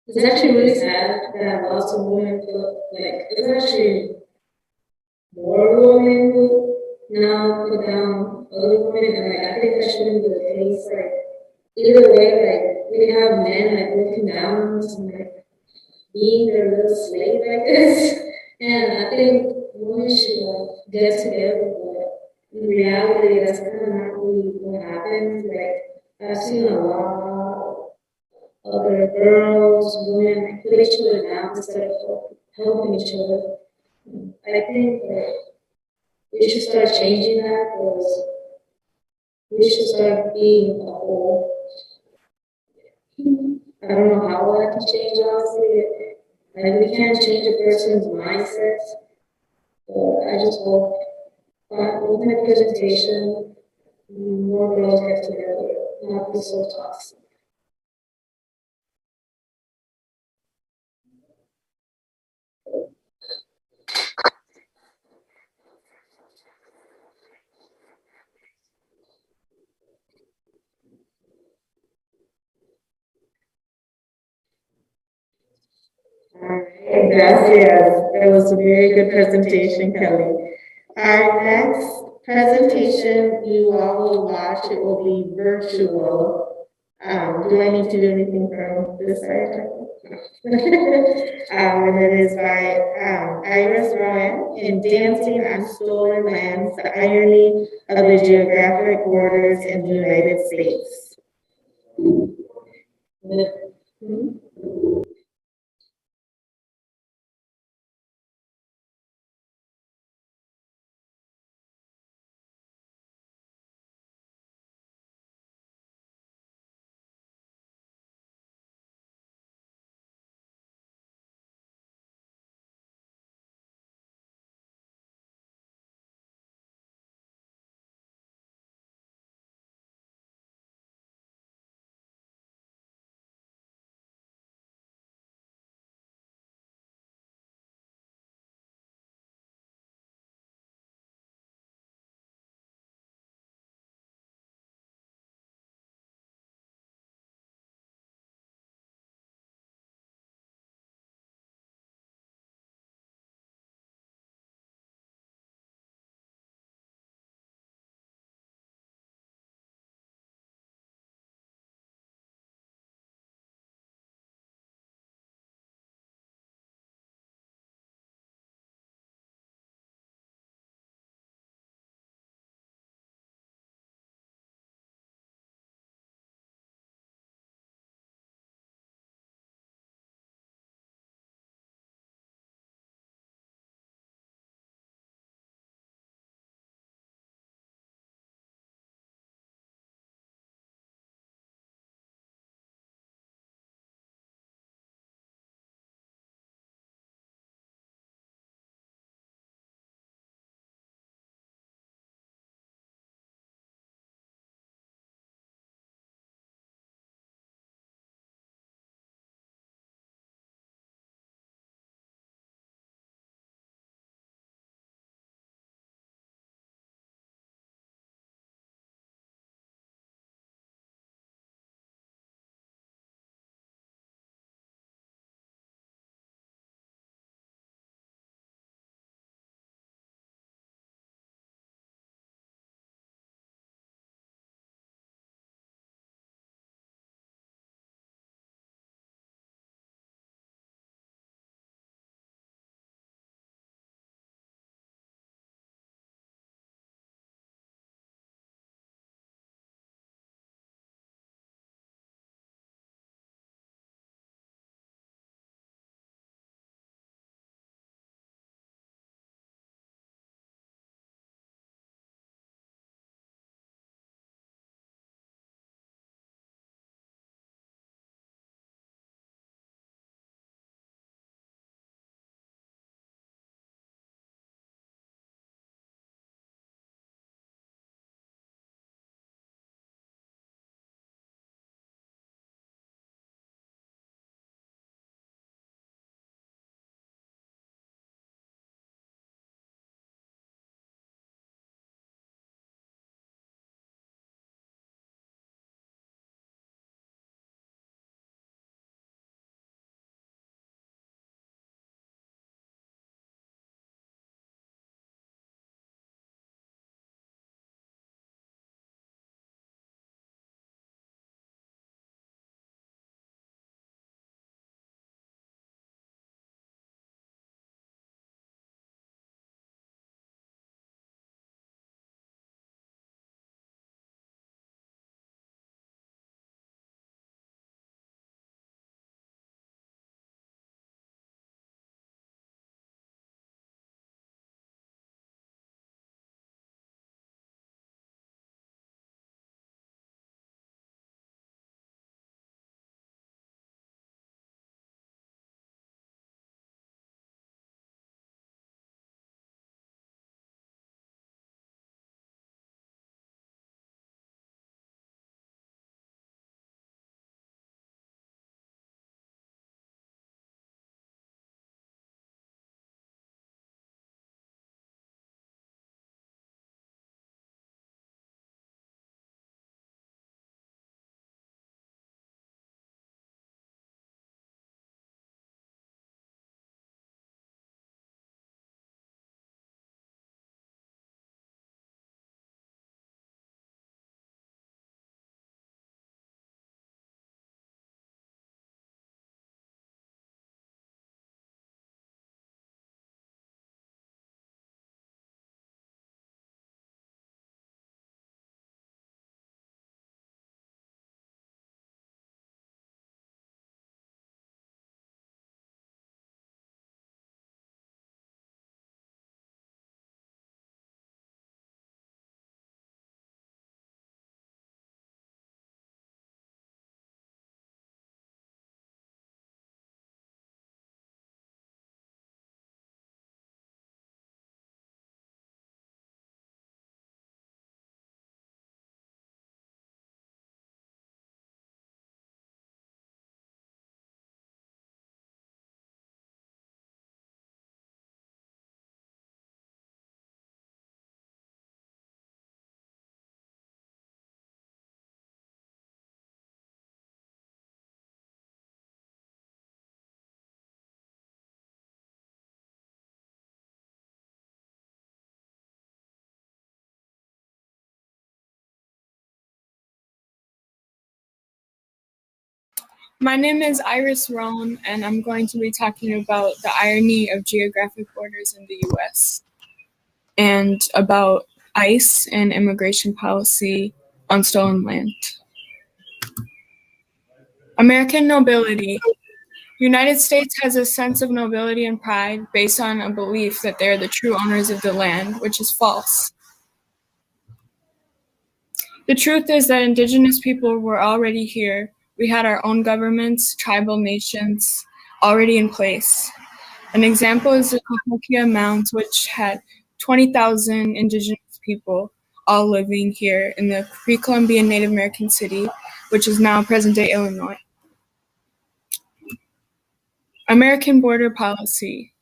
It's actually really sad that lots of women feel like it's actually more women who now put down other women, and like I think that shouldn't be the case. Like either way, like we have men like looking down on us and like being their little slave like this, and I think women should get together. But in reality, that's kind of not really what happens. Like I've seen a lot other girls, women, like, put each other down instead of helping each other. I think that we should start changing that because we should start being a whole. I don't know how that can change, honestly. Like, we can't change a person's mindset, but I just hope that with my presentation, more girls get together, not be so toxic. Gracias. That was a very good presentation, Kelly. Our next presentation, you all will watch, it will be virtual. Do I need to do anything from this side? And it is by Iris Rowan in Dancing on Stolen Lands, the Irony of the Geographic Borders in the United States. My name is Iris Roan, and I'm going to be talking about the irony of geographic borders in the US and about ICE and immigration policy on stolen land. American nobility. United States has a sense of nobility and pride based on a belief that they're the true owners of the land, which is false. The truth is that indigenous people were already here. We had our own governments, tribal nations already in place. An example is the Cahokia Mounds, which had 20,000 indigenous people all living here in the pre-Columbian Native American city, which is now present-day Illinois. American border policy.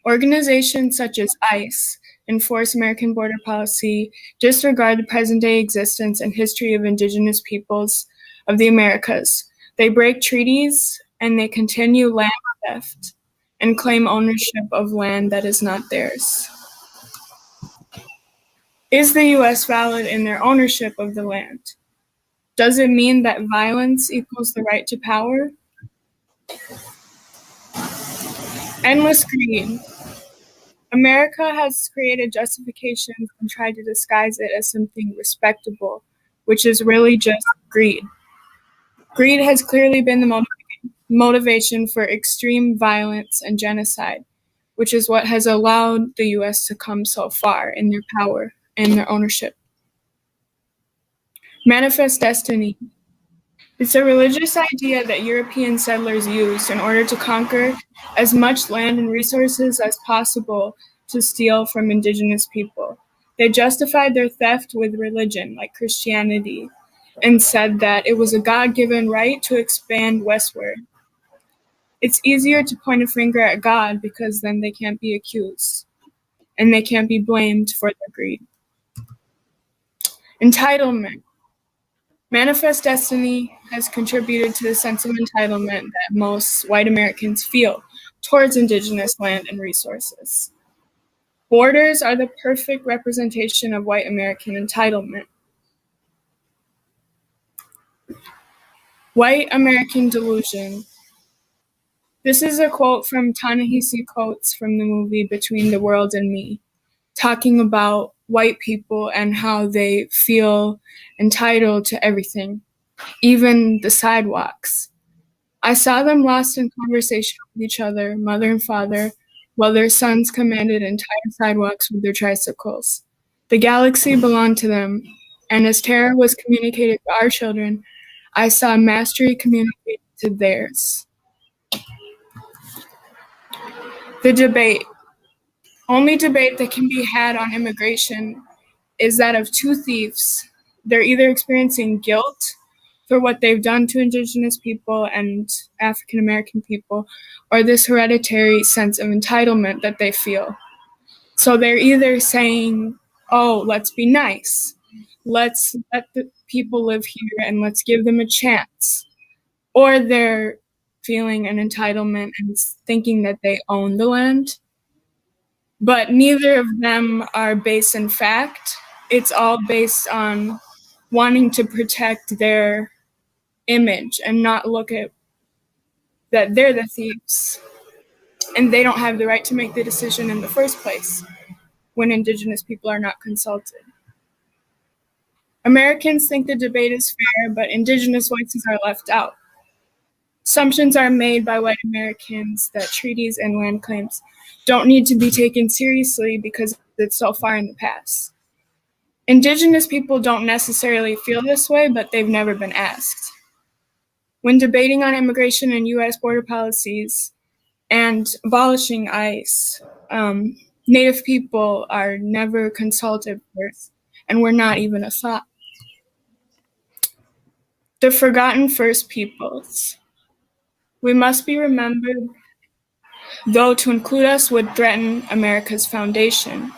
Organizations such as ICE enforce American border policy, disregard the present-day existence and history of indigenous peoples of the Americas. They break treaties and they continue land theft and claim ownership of land that is not theirs. Is the US valid in their ownership of the land? Does it mean that violence equals the right to power? Endless greed. America has created justifications and tried to disguise it as something respectable, which is really just greed. Greed has clearly been the motivation for extreme violence and genocide, which is what has allowed the US to come so far in their power and their ownership. Manifest destiny. It's a religious idea that European settlers used in order to conquer as much land and resources as possible to steal from indigenous people. They justified their theft with religion, like Christianity, and said that it was a God-given right to expand westward. It's easier to point a finger at God because then they can't be accused, and they can't be blamed for their greed. Entitlement. Manifest destiny has contributed to the sense of entitlement that most white Americans feel towards indigenous land and resources. Borders are the perfect representation of white American entitlement. White American delusion. This is a quote from Ta-Nehisi Coates from the movie Between the World and Me, talking about white people and how they feel entitled to everything, even the sidewalks. I saw them lost in conversation with each other, mother and father, while their sons commanded entire sidewalks with their tricycles. The galaxy belonged to them, and as terror was communicated to our children, I saw mastery communicated to theirs. The debate. Only debate that can be had on immigration is that of two thieves. They're either experiencing guilt for what they've done to indigenous people and African American people, or this hereditary sense of entitlement that they feel. So they're either saying, oh, let's be nice. Let's let the people live here and let's give them a chance. Or they're feeling an entitlement and thinking that they own the land. But neither of them are based in fact. It's all based on wanting to protect their image and not look at that they're the thieves and they don't have the right to make the decision in the first place when indigenous people are not consulted. Americans think the debate is fair, but indigenous voices are left out. Assumptions are made by white Americans that treaties and land claims don't need to be taken seriously because it's so far in the past. Indigenous people don't necessarily feel this way, but they've never been asked. When debating on immigration and U.S. border policies and abolishing ICE, Native people are never consulted first, and we're not even a thought. The forgotten First Peoples. We must be remembered, though to include us would threaten America's foundation.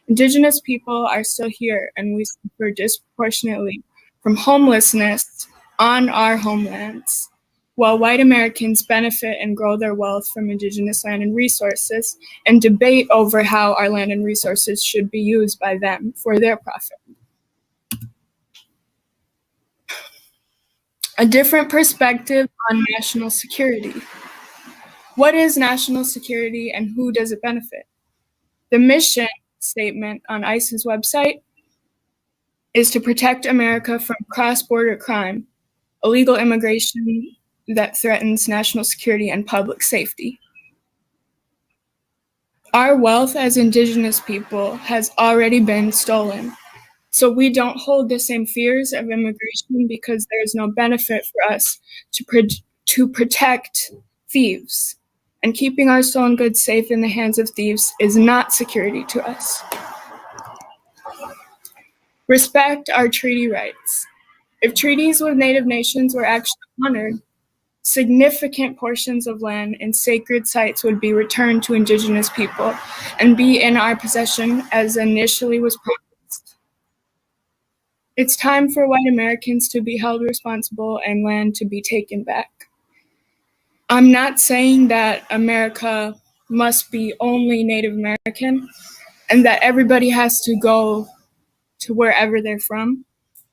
Indigenous people are still here, and we suffer disproportionately from homelessness on our homelands, while white Americans benefit and grow their wealth from indigenous land and resources and debate over how our land and resources should be used by them for their profit. A different perspective on national security. What is national security and who does it benefit? The mission statement on ICE's website is to protect America from cross-border crime, illegal immigration that threatens national security and public safety. Our wealth as Indigenous people has already been stolen, so we don't hold the same fears of immigration because there is no benefit for us to protect thieves. And keeping our stolen goods safe in the hands of thieves is not security to us. Respect our treaty rights. If treaties with Native nations were actually honored, significant portions of land and sacred sites would be returned to Indigenous people and be in our possession as initially was promised. It's time for white Americans to be held responsible and land to be taken back. I'm not saying that America must be only Native American and that everybody has to go to wherever they're from,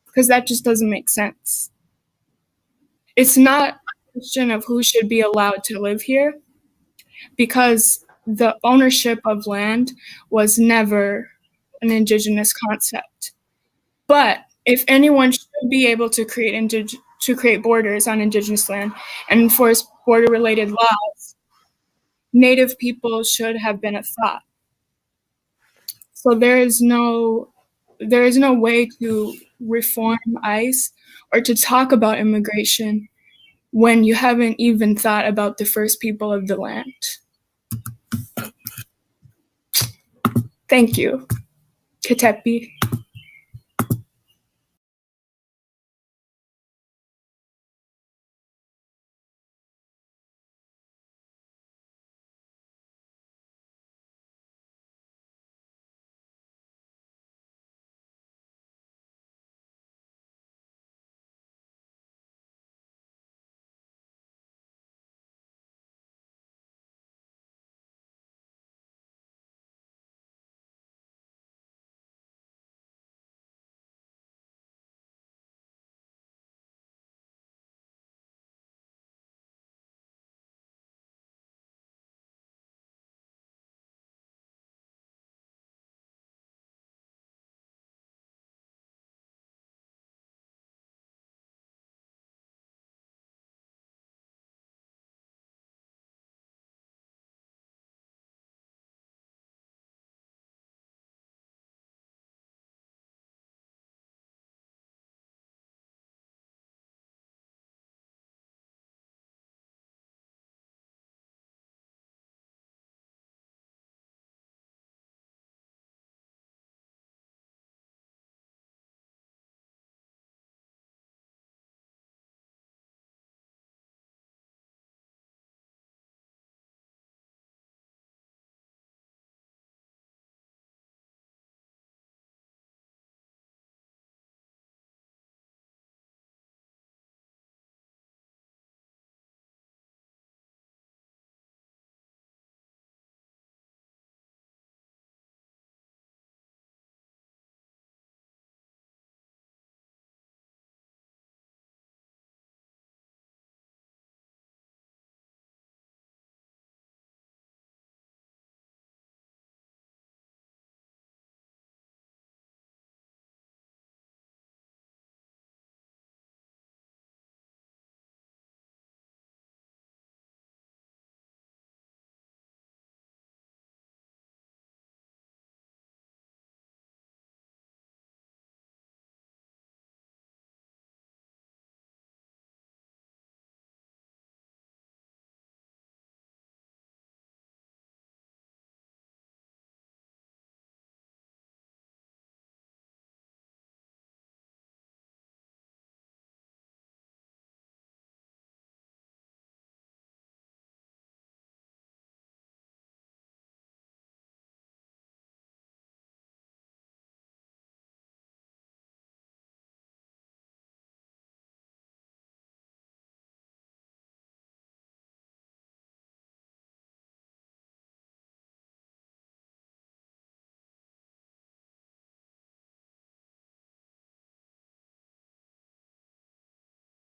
because that just doesn't make sense. It's not a question of who should be allowed to live here, because the ownership of land was never an Indigenous concept. But if anyone should be able to create borders on Indigenous land and enforce border-related laws, Native people should have been a thought. So there is no way to reform ICE or to talk about immigration when you haven't even thought about the first people of the land. Thank you. Ketepi.